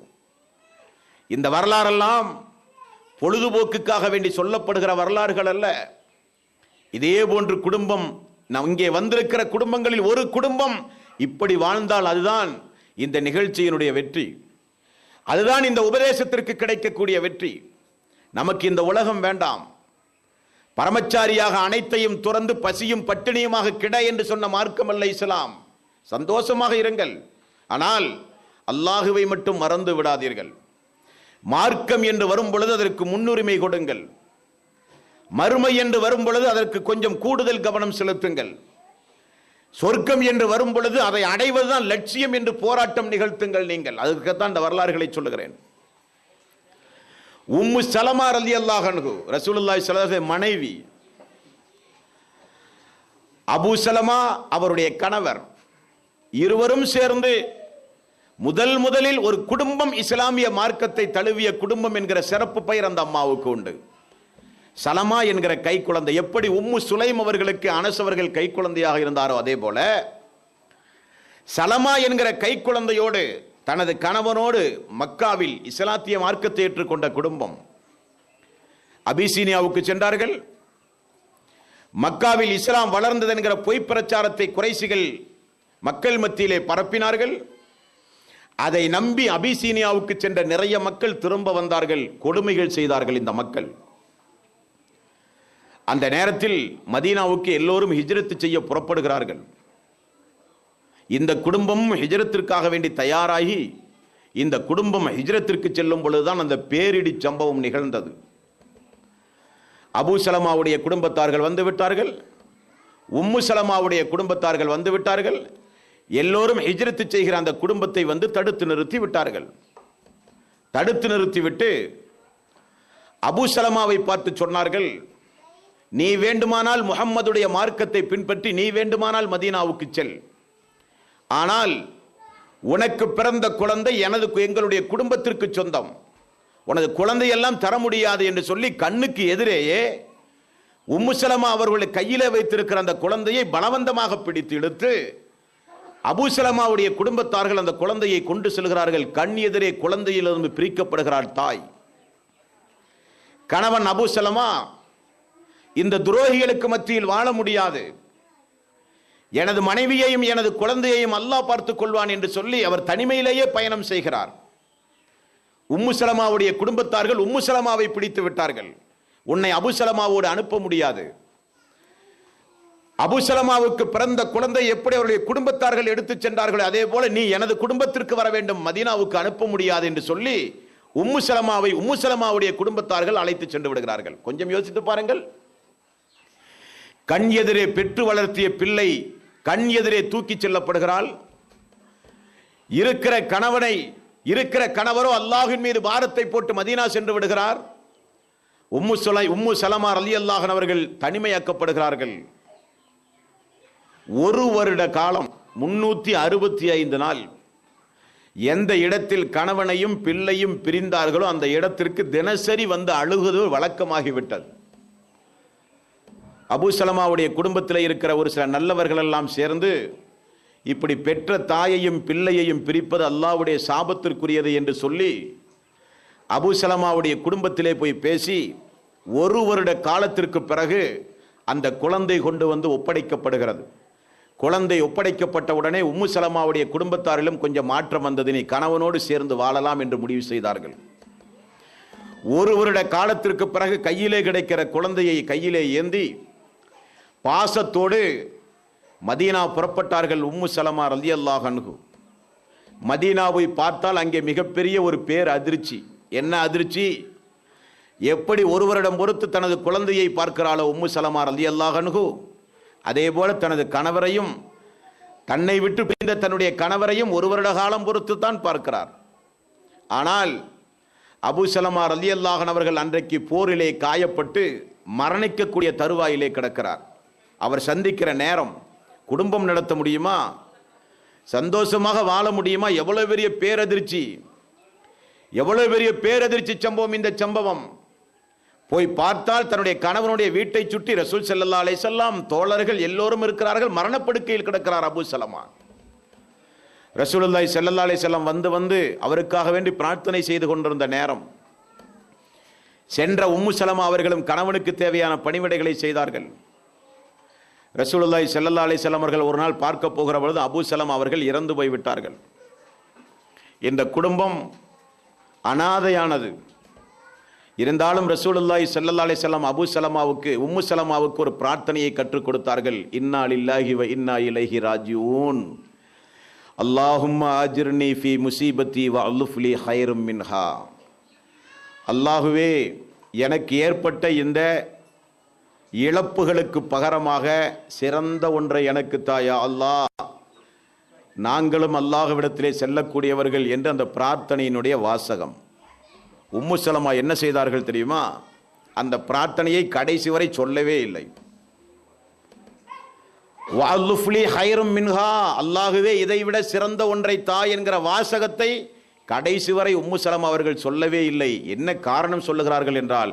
இந்த வரலாறெல்லாம் பொழுதுபோக்குக்காக வேண்டி சொல்லப்படுகிற வரலாறுகள் அல்ல. இதே போன்று குடும்பம், இங்கே வந்திருக்கிற குடும்பங்களில் ஒரு குடும்பம் இப்படி வாழ்ந்தால் அதுதான் இந்த நிகழ்ச்சியினுடைய வெற்றி, அதுதான் இந்த உபதேசத்திற்கு கிடைக்கக்கூடிய வெற்றி. நமக்கு இந்த உலகம் வேண்டாம். பரமச்சாரியாக அனைத்தையும் துறந்து பசியும் பட்டினியுமாக கிட என்று சொன்ன மார்க்கம் அல்ல இஸ்லாம். சந்தோஷமாக இருங்கள், ஆனால் அல்லாஹுவை மட்டும் மறந்து விடாதீர்கள். மார்க்கம் என்று வரும் பொழுது அதற்கு முன்னுரிமை கொடுங்கள். மறுமை என்று வரும் பொழுது அதற்கு கொஞ்சம் கூடுதல் கவனம் செலுத்துங்கள். சொர்க்கம் என்று வரும் பொழுது அதை அடைவதுதான் லட்சியம் என்று போராட்டம் நிகழ்த்துங்கள். நீங்கள் அதற்குத்தான் இந்த வரலாறுகளை சொல்லுகிறேன். உம்மு சலமா ரலியல்லாஹு அன்ஹு ரசூலுல்லாஹி ஸல்லல்லாஹு அலைஹி மனைவி, அபூ சலமா அவருடைய கணவர், இருவரும் சேர்ந்து முதலில் ஒரு குடும்பம் இஸ்லாமிய மார்க்கத்தை தழுவிய குடும்பம் என்கிற சிறப்பு பெயர் அந்த அம்மாவுக்கு உண்டு. சலமா என்கிற கை குழந்தை, எப்படி உம்மு சுலைம் அவர்களுக்கு அனஸ் அவர்கள் கை குழந்தையாக இருந்தாரோ அதே போல சலமா என்கிற கை குழந்தையோடு தனது கணவனோடு மக்காவில் இஸ்லாத்திய மார்க்கத்தை ஏற்றுக்கொண்ட குடும்பம். அபிசீனியாவுக்கு சென்றார்கள். மக்காவில் இஸ்லாம் வளர்ந்தது என்கிற பொய் பிரச்சாரத்தை குறைசிகள் மக்கள் மத்தியிலே பரப்பினார்கள். அதை நம்பி அபிசீனியாவுக்கு சென்ற நிறைய மக்கள் திரும்ப வந்தார்கள். கொடுமைகள் செய்தார்கள் இந்த மக்கள். அந்த நேரத்தில் மதீனாவுக்கு எல்லோரும் ஹிஜ்ரத் செய்ய புறப்படுகிறார்கள். இந்த குடும்பம் ஹிஜ்ரத்திற்காக வேண்டி தயாராகி இந்த குடும்பம் ஹிஜ்ரத்திற்கு செல்லும் பொழுதுதான் அந்த பேரிடி சம்பவம் நிகழ்ந்தது. அபூ சலமாவுடைய குடும்பத்தார்கள் வந்து விட்டார்கள், உம்மு சலமாவுடைய குடும்பத்தார்கள் வந்து விட்டார்கள். எல்லோரும் ஹிஜ்ரத் செய்கிற அந்த குடும்பத்தை வந்து தடுத்து நிறுத்தி விட்டார்கள். தடுத்து நிறுத்திவிட்டு அபூ சலமாவை பார்த்து சொன்னார்கள், நீ வேண்டுமானால் முஹம்மதுடைய மார்க்கத்தை பின்பற்றி நீ வேண்டுமானால் மதீனாவுக்கு செல், ஆனால் உனக்கு பிறந்த குழந்தை எங்களுடைய குடும்பத்திற்கு சொந்தம், உனது குழந்தையெல்லாம் தர முடியாது என்று சொல்லி கண்ணுக்கு எதிரேயே உம்மு சலமா அவர்களுடைய கையிலே வைத்திருக்கிற அந்த குழந்தையை பலவந்தமாக பிடித்து இழுத்து அபூ சலமாவுடைய குடும்பத்தார்கள் அந்த குழந்தையை கொண்டு செல்கிறார்கள். கண் எதிரே குழந்தையிலிருந்து பிரிக்கப்படுகிறார் தாய். கணவன் அபூ சலமா இந்த துரோகிகளுக்கு மத்தியில் வாழ முடியாது, எனது மனைவியையும் எனது குழந்தையையும் அல்லாஹ் பார்த்துக் கொள்வான் என்று சொல்லி அவர் தனிமையிலேயே பயணம் செய்கிறார். உம்மு சலமாவுடைய குடும்பத்தார்கள் உம்மு சலமாவை பிடித்து விட்டார்கள். உன்னை அபூ சலமாவோடு அனுப்ப முடியாது, அபூ சலமாவுக்கு பிறந்த குழந்தை எப்படி அவருடைய குடும்பத்தார்கள் எடுத்துச் சென்றார்கள் அதே போல நீ எனது குடும்பத்திற்கு வர வேண்டும், மதீனாவுக்கு அனுப்ப முடியாது என்று சொல்லி உம்மு சலமாவுடைய குடும்பத்தார்கள் அழைத்து சென்று விடுகிறார்கள். கொஞ்சம் யோசித்து பாருங்கள். கண் எதிரே பெற்று வளர்த்திய பிள்ளை கண் எதிரே தூக்கி செல்லப்படுகிறாள். இருக்கிற கணவரோ அல்லாஹ்வின் மீது பாரத்தை போட்டு மதீனா சென்று விடுகிறார். உம்மு சலமா ரலியல்லாஹு அன்ஹா அவர்கள் தனிமையாக்கப்படுகிறார்கள். ஒரு வருட காலம் 365 நாள் எந்த இடத்தில் கணவனையும் பிள்ளையும் பிரிந்தார்களோ அந்த இடத்திற்கு தினசரி வந்து அழுகுவது வழக்கமாகிவிட்டது. அபூ சலமாவுடைய குடும்பத்தில் இருக்கிற ஒரு சில நல்லவர்கள் எல்லாம் சேர்ந்து இப்படி பெற்ற தாயையும் பிள்ளையையும் பிரிப்பது அல்லாஹ்வுடைய சாபத்திற்குரியது என்று சொல்லி அபூ சலமாவுடைய குடும்பத்திலே போய் பேசி ஒரு வருட காலத்திற்கு பிறகு அந்த குழந்தை கொண்டு வந்து ஒப்படைக்கப்படுகிறது. குழந்தை ஒப்படைக்கப்பட்ட உடனே உம்மு சலமாவுடைய குடும்பத்தாரிலும் கொஞ்சம் மாற்றம் வந்தது. நீ கணவனோடு சேர்ந்து வாழலாம் என்று முடிவு செய்தார்கள். ஒரு வருட காலத்திற்கு பிறகு கையிலே கிடைக்கிற குழந்தையை கையிலே ஏந்தி பாசத்தோடு மதீனா புறப்பட்டார்கள். உம்மு சலமா ரலியல்லாஹு அன்ஹு மதீனாவை பார்த்தால் அங்கே மிகப்பெரிய ஒரு பேர் அதிர்ச்சி. என்ன அதிர்ச்சி? எப்படி ஒரு வருடம் பொறுத்து தனது குழந்தையை பார்க்கிறாளோ உம்மு சலமா ரலியல்லாஹு அன்ஹு, அதே போல தனது கணவரையும் தன்னை விட்டு பிரிந்த தன்னுடைய கணவரையும் ஒரு வருட காலம் பொறுத்து தான் பார்க்கிறார். ஆனால் அபூ சலமா ரலியல்லாஹு அன்ஹு அவர்கள் அன்றைக்கு போரிலே காயப்பட்டு மரணிக்கக்கூடிய தருவாயிலே கிடக்கிறார். அவர் சந்திக்கிற நேரம் குடும்பம் நடத்த முடியுமா, சந்தோஷமாக வாழ முடியுமா? எவ்வளவு பெரிய பேரதிர்ச்சி சம்பவம் இந்த சம்பவம். போய் பார்த்தால் தன்னுடைய கணவனுடைய வீட்டை சுற்றி ரசூல் ஸல்லல்லாஹு அலைஹி வஸல்லம் தோழர்கள் எல்லோரும் இருக்கிறார்கள். மரணப்படுக்கையில் கிடக்கிறார் அபூ சலமா. ரசூலுல்லாஹி ஸல்லல்லாஹு அலைஹி வஸல்லம் வந்து அவருக்காக வேண்டி பிரார்த்தனை செய்து கொண்டிருந்த நேரம் சென்ற உம்மு சலமா அவர்களும் கணவனுக்கு தேவையான பணிவிடைகளை செய்தார்கள். ரசூலுல்லாஹி ஸல்லல்லாஹு அலைஹி வஸல்லம் அவர்கள் ஒரு நாள் பார்க்க போகிற பொழுது அபூ சலமா அவர்கள் இறந்து போய்விட்டார்கள். இந்த குடும்பம் அனாதையானது. இருந்தாலும் ரசூலுல்லாஹி ஸல்லல்லாஹு அலைஹி வஸல்லம் உம்மு சலமாவுக்கு ஒரு பிரார்த்தனையை கற்றுக் கொடுத்தார்கள். இன்னா லில்லாஹி வ இன்னா இலைஹி ராஜிஊன், அல்லாஹும்ம அஜிர்னி ஃபீ முஸீபத்தி வ அலுஃப்லி ஹைரும் மின்ஹா. அல்லாஹுவே, எனக்கு ஏற்பட்ட இந்த இழப்புகளுக்கு பகரமாக சிறந்த ஒன்றை எனக்கு தாயா அல்லாஹ், நாங்களும் அல்லாஹ்விடத்திலே செல்லக்கூடியவர்கள் என்று அந்த பிரார்த்தனையினுடைய வாசகம். உம்மு சலமா என்ன செய்தார்கள் தெரியுமா? அந்த பிரார்த்தனையை கடைசி வரை சொல்லவே இல்லை. வஅல்லுஃப்லி ஹைரும் மின்ஹா, அல்லாஹுவே இதைவிட சிறந்த ஒன்றை தா என்கிற வாசகத்தை கடைசி வரை உம்மு சலமா அவர்கள் சொல்லவே இல்லை. என்ன காரணம் சொல்லுகிறார்கள் என்றால்,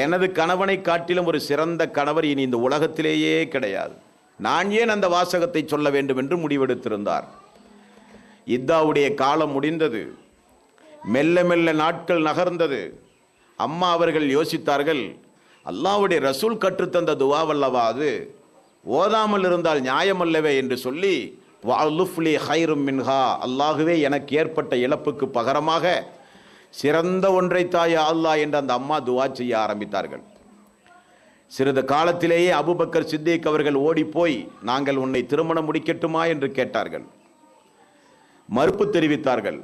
எனது கணவனை காட்டிலும் ஒரு சிறந்த கணவர் இனி இந்த உலகத்திலேயே கிடையாது, நான் ஏன் அந்த வாசகத்தை சொல்ல வேண்டும் என்று முடிவெடுத்திருந்தார். இத்தாவுடைய காலம் முடிந்தது. மெல்ல மெல்ல நாட்கள் நகர்ந்தது. அம்மா அவர்கள் யோசித்தார்கள், அல்லாஹ்வுடைய ரசூல் கற்றுத்தந்த துவாவல்லவா அது, ஓதாமல் இருந்தால் நியாயமல்லவே என்று சொல்லி வஅல்லுஃப்லி ஹைரும் மின்ஹா, அல்லாஹுவே எனக்கு ஏற்பட்ட இழப்புக்கு பகரமாக சிறந்த ஒன்றை தாயா அல்லாஹ் என்று அந்த அம்மா துவா செய்ய ஆரம்பித்தார்கள். சிறிது காலத்திலேயே அபூபக்கர் சித்திக் அவர்கள் ஓடிப்போய், நாங்கள் உன்னை திருமணம் முடிக்கட்டுமா என்று கேட்டார்கள். மறுப்பு தெரிவித்தார்கள்.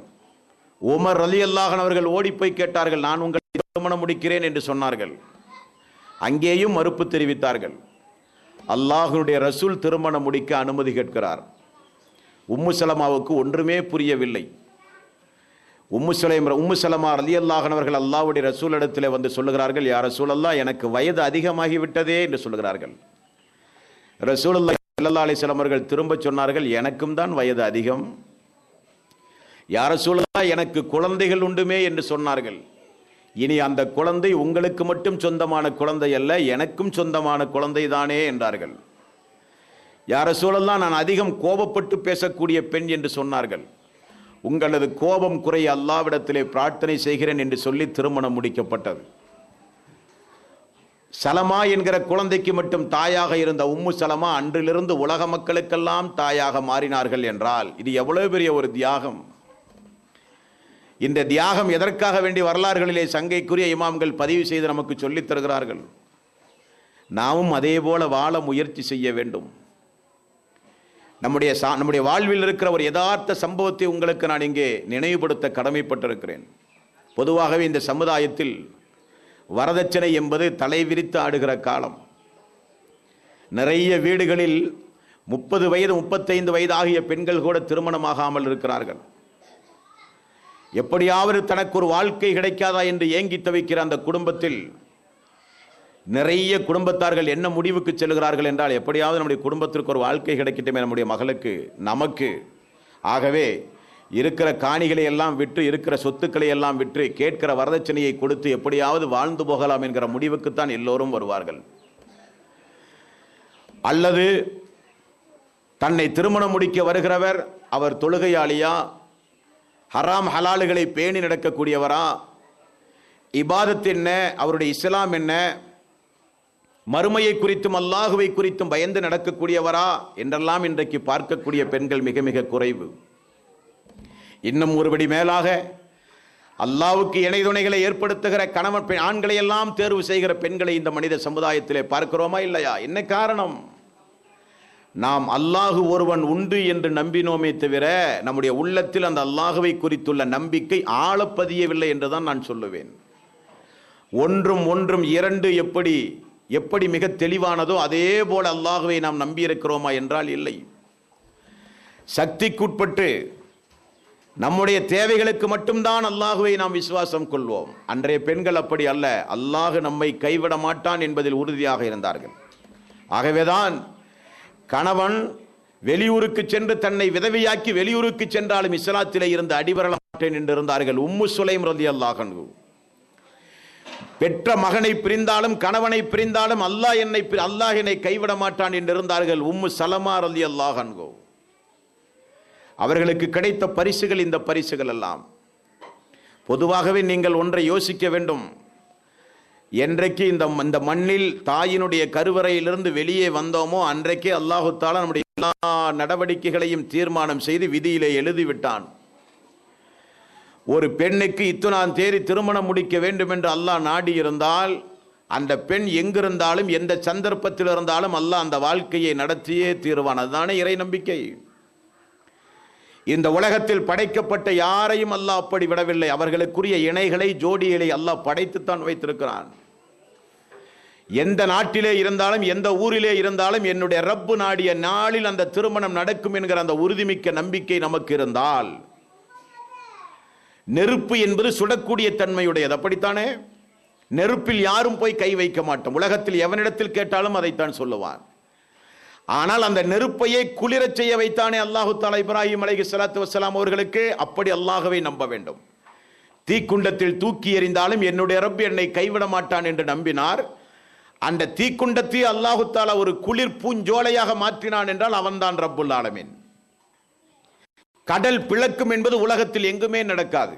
உமர் ரலியல்லாஹு அன்ஹு அவர்கள் ஓடிப்போய் கேட்டார்கள், நான் உங்களை திருமணம் முடிக்கிறேன் என்று சொன்னார்கள். அங்கேயும் மறுப்பு தெரிவித்தார்கள். அல்லாஹ்வுடைய ரசூல் திருமணம் முடிக்க அனுமதி கேட்கிறார். உம்மு சலமாவுக்கு ஒன்றுமே புரியவில்லை. உம்மு சலமா ரலியல்லாஹு அன்ஹு அவர்கள் அல்லாஹ்வுடைய ரசூல் இடத்திலே வந்து சொல்லுகிறார்கள், யா ரசூலல்லாஹ், எனக்கு வயது அதிகமாகிவிட்டதே என்று சொல்லுகிறார்கள். ரசூலுல்லாஹி ஸல்லல்லாஹு அலைஹி வஸல்லம் அவர்கள் திரும்ப சொன்னார்கள், எனக்கும் தான் வயது அதிகம். யா ரசூலல்லாஹ், எனக்கு குழந்தைகள் உண்டுமே என்று சொன்னார்கள். இனி அந்த குழந்தை உங்களுக்கு மட்டும் சொந்தமான குழந்தை அல்ல, எனக்கும் சொந்தமான குழந்தை தானே என்றார்கள். யா ரசூலல்லாஹ், நான் அதிகம் கோபப்பட்டு பேசக்கூடிய பெண் என்று சொன்னார்கள். உங்களது கோபம் குறைய அல்லாஹ்விடத்திலே பிரார்த்தனை செய்கிறேன் என்று சொல்லி திருமணம் முடிக்கப்பட்டது. சலமா என்கிற குழந்தைக்கு மட்டும் தாயாக இருந்த உம்மு சலமா அன்றிலிருந்து உலக மக்களுக்கெல்லாம் தாயாக மாறினார்கள் என்றால் இது எவ்வளவு பெரிய ஒரு தியாகம். இந்த தியாகம் எதற்காக வேண்டி வரலாறுகளிலே சங்கைக்குரிய இமாம்கள் பதிவு செய்து நமக்கு சொல்லித் தருகிறார்கள். நாமும் அதே போல வாழ முயற்சி செய்ய வேண்டும். நம்முடைய வாழ்வில் இருக்கிற ஒரு யதார்த்த சம்பவத்தை உங்களுக்கு நான் இங்கே நினைவுபடுத்த கடமைப்பட்டிருக்கிறேன். பொதுவாகவே இந்த சமுதாயத்தில் வரதட்சணை என்பது தலைவிரித்து ஆடுகிற காலம். நிறைய வீடுகளில் 30 வயது 35 வயது ஆகிய பெண்கள் கூட திருமணமாகாமல் இருக்கிறார்கள். எப்படியாவது தனக்கு ஒரு வாழ்க்கை கிடைக்காதா என்று ஏங்கி தவிக்கிற அந்த குடும்பத்தில் நிறைய குடும்பத்தார்கள் என்ன முடிவுக்கு செல்கிறார்கள் என்றால், எப்படியாவது நம்முடைய குடும்பத்திற்கு ஒரு வாழ்க்கை கிடைக்கட்டுமே நம்முடைய மகளுக்கு, நமக்கு. ஆகவே இருக்கிற காணிகளை எல்லாம் விற்று, இருக்கிற சொத்துக்களை எல்லாம் விற்று, கேட்கிற வரதட்சணையை கொடுத்து எப்படியாவது வாழ்ந்து போகலாம் என்கிற முடிவுக்குத்தான் எல்லோரும் வருவார்கள். அல்லது தன்னை திருமணம் முடிக்க வருகிறவர் அவர் தொழுகையாளியா, ஹராம் ஹலாலுகளை பேணி நடக்கக்கூடியவரா, இபாதத் என்ன, அவருடைய இஸ்லாம் என்ன, மறுமையை குறித்தும் அல்லாஹுவை குறித்தும் பயந்து நடக்கக்கூடியவரா என்றெல்லாம் இன்றைக்கு பார்க்கக்கூடிய பெண்கள் மிக மிக குறைவு. இன்னும் ஒருபடி மேலாக அல்லாஹ்வுக்கு இணை துணைகளை ஏற்படுத்துகிற கணவன் ஆண்களை எல்லாம் தேர்வு செய்கிற பெண்களை இந்த மனித சமுதாயத்திலே பார்க்கிறோமா இல்லையா? என்ன காரணம்? நாம் அல்லாஹு ஒருவன் உண்டு என்று நம்பினோமே தவிர நம்முடைய உள்ளத்தில் அந்த அல்லாஹுவை குறித்துள்ள நம்பிக்கை ஆழப்பதியவில்லை என்றுதான் நான் சொல்லுவேன். ஒன்றும் ஒன்றும் இரண்டு எப்படி மிக தெளிவானதோ அதே போல அல்லாஹுவை நாம் நம்பியிருக்கிறோமா என்றால் இல்லை. சக்திக்குட்பட்டு நம்முடைய தேவைகளுக்கு மட்டும்தான் அல்லாஹுவை நாம் விசுவாசம் கொள்வோம். அன்றைய பெண்கள் அப்படி அல்ல. அல்லாஹு நம்மை கைவிட மாட்டான் என்பதில் உறுதியாக இருந்தார்கள். ஆகவேதான் கணவன் வெளியூருக்கு சென்று தன்னை விதவையாக்கி வெளியூருக்கு சென்றாலும் இஸ்லாத்திலே இருந்து அடிபரல மாட்டேன் என்று இருந்தார்கள். உம்மு சுலைம் ரலியல்லாஹு அன்ஹு பெற்ற மகனை பிரிந்தாலும் கணவனை பிரிந்தாலும் அல்லாஹ் என்னை கைவிட மாட்டான் என்று இருந்தார்கள். உம்மு சலமா ரலியல்லாஹு அன்ஹு அவர்களுக்கு கிடைத்த பரிசுகள் இந்த பரிசுகள் எல்லாம். பொதுவாகவே நீங்கள் ஒன்றை யோசிக்க வேண்டும். என்றைக்கு இந்த மண்ணில் தாயினுடைய கருவறையிலிருந்து வெளியே வந்தோமோ அன்றைக்கே அல்லாஹு தஆலா நம்முடைய எல்லா நடவடிக்கைகளையும் தீர்மானம் செய்து விதியிலே எழுதிவிட்டான். ஒரு பெண்ணுக்கு இத்துணாம் தேதி திருமணம் முடிக்க வேண்டும் என்று அல்லாஹ் நாடி இருந்தால் அந்த பெண் எங்கிருந்தாலும் எந்த சந்தர்ப்பத்தில் இருந்தாலும் அல்லாஹ் அந்த வாழ்க்கையை நடத்தியே தீர்வான். அதுதானே இறை நம்பிக்கை. இந்த உலகத்தில் படைக்கப்பட்ட யாரையும் அல்லாஹ் அப்படி விடவில்லை. அவர்களுக்குரிய இணைகளை ஜோடிகளை அல்லாஹ் படைத்துத்தான் வைத்திருக்கிறான். எந்த நாட்டிலே இருந்தாலும் எந்த ஊரிலே இருந்தாலும் என்னுடைய ரப்பு நாடிய நாளில் அந்த திருமணம் நடக்கும் என்கிற அந்த உறுதிமிக்க நம்பிக்கை நமக்கு இருந்தால் நெருப்பு என்பது சுடக்கூடிய தன்மையுடையது, அப்படித்தானே? நெருப்பில் யாரும் போய் கை வைக்க மாட்டோம். உலகத்தில் எவனிடத்தில் கேட்டாலும் அதைத்தான் சொல்லுவான். ஆனால் அந்த நெருப்பையே குளிரச் செய்ய வைத்தானே அல்லாஹு தஆலா இப்ராஹிம் அலைஹிஸ்ஸலாத்து வஸ்ஸலாம் அவர்களுக்கு. அப்படி அல்லாஹ்வை நம்ப வேண்டும். தீக்குண்டத்தில் தூக்கி எறிந்தாலும் என்னுடைய ரப் என்னை கைவிட மாட்டான் என்று நம்பினார். அந்த தீக்குண்டத்தை அல்லாஹு தஆலா ஒரு குளிர் பூஞ்சோலையாக மாற்றினான் என்றால் அவன்தான் ரப்புல் ஆலமீன். கடல் பிளக்கும் என்பது உலகத்தில் எங்குமே நடக்காது.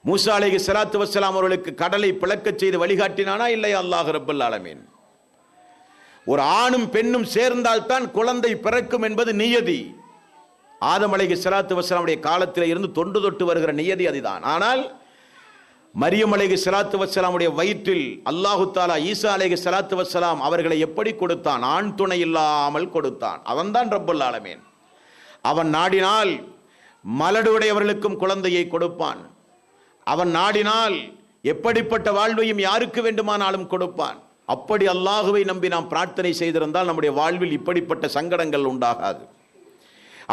மூசா அலைஹிஸ்ஸலாத்து வஸ்ஸலாம் அவர்களுக்கு கடலை பிளக்கச் செய்து வழிகாட்டினானா? இல்லை, அல்லாஹ் ரப்புல் ஆலமீன். ஒரு ஆணும் பெண்ணும் சேர்ந்தால்தான் குழந்தை பிறக்கும் என்பது நியதி. ஆதம் அலைஹிஸ்ஸலாத்து வஸ்ஸலாமுடைய காலத்தில் இருந்து தொன்று தொட்டு வருகிற நியதி அதுதான். ஆனால் மரியம் அலைஹிஸ்ஸலாத்து வஸ்ஸலாமுடைய வயிற்றில் அல்லாஹு தஆலா ஈசா அலைஹிஸ்ஸலாத்து வஸ்ஸலாம் அவர்களை எப்படி கொடுத்தான்? ஆண் துணை இல்லாமல் கொடுத்தான். அவன்தான் ரப்புல் ஆலமீன். அவன் நாடினால் மலடுடையவர்களுக்கும் குழந்தையை கொடுப்பான். அவன் நாடினால் எப்படிப்பட்ட வாழ்வையும் யாருக்கு வேண்டுமானாலும் கொடுப்பான். அப்படி அல்லாஹுவை நம்பி நாம் பிரார்த்தனை செய்திருந்தால் நம்முடைய வாழ்வில் இப்படிப்பட்ட சங்கடங்கள் உண்டாகாது.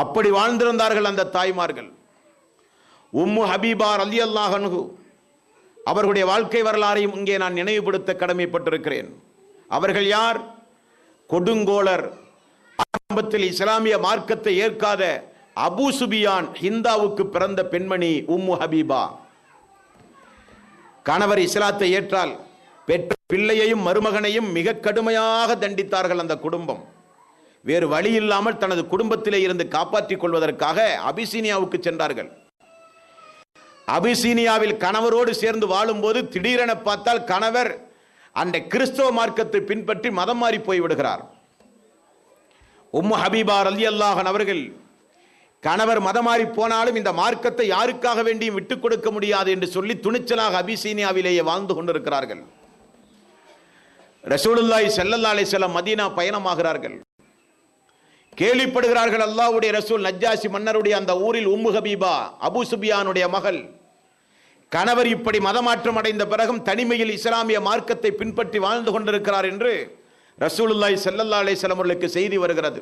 அப்படி வாழ்ந்திருந்தார்கள் அந்த தாய்மார்கள். உம்மு ஹபீபா ரலியல்லாஹு அன்ஹு அவர்களுடைய வாழ்க்கை வரலாறையும் இங்கே நான் நினைவுபடுத்த கடமைப்பட்டிருக்கிறேன். அவர்கள் யார்? கொடுங்கோளர், ஆரம்பத்தில் இஸ்லாமிய மார்க்கத்தை ஏற்காத அபூ சுபியான் ஹிந்தாவுக்கு பிறந்த பெண்மணி உம்மு ஹபீபா. கணவர் இஸ்லாத்தை ஏற்றால் பெற்ற பிள்ளையையும் மருமகனையும் மிக கடுமையாக தண்டித்தார்கள் அந்த குடும்பம். வேறு வழி இல்லாமல் தனது குடும்பத்திலே இருந்து காப்பாற்றிக் கொள்வதற்காக அபிசீனியாவுக்கு சென்றார்கள். அபிசீனியாவில் கணவரோடு சேர்ந்து வாழும்போது திடீரென பார்த்தால் கணவர் அந்த கிறிஸ்தவ மார்க்கத்தை பின்பற்றி மதம் மாறி போய்விடுகிறார். உம்மு ஹபீபா ரலியல்லாஹு அன்ஹா அவர்கள் கணவர் மதமாறி போனாலும் இந்த மார்க்கத்தை யாருக்காக வேண்டியும் விட்டுக் கொடுக்க முடியாது என்று சொல்லி துணிச்சலாக அபிசீனியாவிலேயே வாழ்ந்து கொண்டிருக்கிறார்கள். ரசூலுல்லாஹி ஸல்லல்லாஹு அலைஹி வஸல்லம் மதீனா பயணமாகிறார்கள். கேள்விப்படுகிறார்கள் அல்லாஹ்வுடைய ரசூல் நஜ்ஜாசி மன்னருடைய அந்த ஊரில் உம்மு ஹபீபா அபூ சுபியானுடைய மகள் கணவர் இப்படி மதமாற்றம் அடைந்த பிறகும் தனிமையில் இஸ்லாமிய மார்க்கத்தை பின்பற்றி வாழ்ந்து கொண்டிருக்கிறார் என்று ரசூலுல்லாஹி ஸல்லல்லாஹு அலைஹி வஸல்லம் அவர்களுக்கு செய்தி வருகிறது.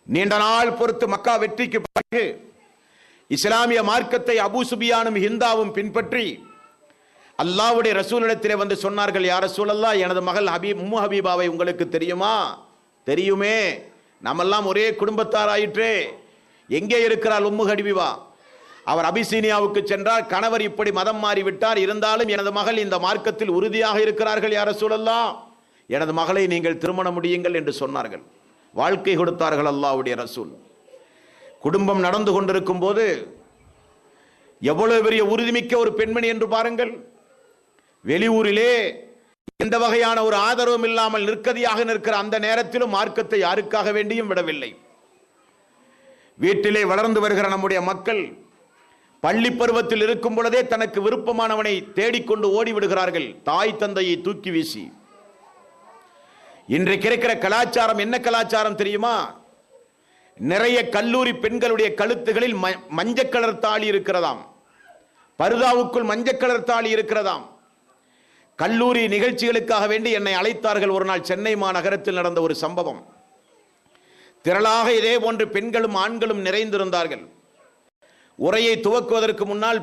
நீண்ட நாள் பொறுத்து மக்கா வெற்றிக்கு பிறகு இஸ்லாமிய மார்க்கத்தை அபூ சுபியானும் ஹிந்தாவும் பின்பற்றி அல்லாஹ்வுடைய ரசூலிடத்திலே வந்து சொன்னார்கள், யா ரசூலல்லாஹ், எனது மகள் உம்மு ஹபீபாவை உங்களுக்கு தெரியுமா? தெரியுமே, நம்மெல்லாம் ஒரே குடும்பத்தார் ஆயிற்றே. எங்கே இருக்கிறாள் உம்மு ஹபீபா? அவர் அபிசீனியாவுக்கு சென்றார். கணவர் இப்படி மதம் மாறிவிட்டார், இருந்தாலும் எனது மகள் இந்த மார்க்கத்தில் உறுதியாக இருக்கிறார்கள், யா ரசூலல்லாஹ், எனது மகளை நீங்கள் திருமணம் முடியுங்கள் என்று சொன்னார்கள். வாழ்க்கை கொடுத்தார்கள் அல்லாஹ்வுடைய ரசூல். குடும்பம் நடந்து கொண்டிருக்கும் போது எவ்வளவு பெரிய உறுதிமிக்க ஒரு பெண்மணி என்று பாருங்கள். வெளியூரிலே எந்த வகையான ஒரு ஆதரவும் இல்லாமல் நிற்கதியாக நிற்கிற அந்த நேரத்திலும் மார்க்கத்தை யாருக்காக வேண்டியும் விடவில்லை. வீட்டிலே வளர்ந்து வருகிற நம்முடைய மக்கள் பள்ளி பருவத்தில் இருக்கும் பொழுதே தனக்கு விருப்பமானவனை தேடிக்கொண்டு ஓடிவிடுகிறார்கள், தாய் தந்தையை தூக்கி வீசி. இன்றைக்கு இருக்கிற கலாச்சாரம் என்ன கலாச்சாரம் தெரியுமா? நிறைய கல்லூரி பெண்களுடைய கழுத்துகளில் மஞ்சள் கலர் தாலி இருக்கிறதாம், பர்தாவுக்குள் மஞ்சள் கலர் தாலி இருக்கிறதாம். கல்லூரி நிகழ்ச்சிகளுக்காக வேண்டி என்னை அழைத்தார்கள். ஒரு நாள் சென்னை மாநகரத்தில் நடந்த ஒரு சம்பவம். திரளாக இதே போன்று பெண்களும் ஆண்களும் நிறைந்திருந்தார்கள். உரையை துவக்குவதற்கு முன்னால்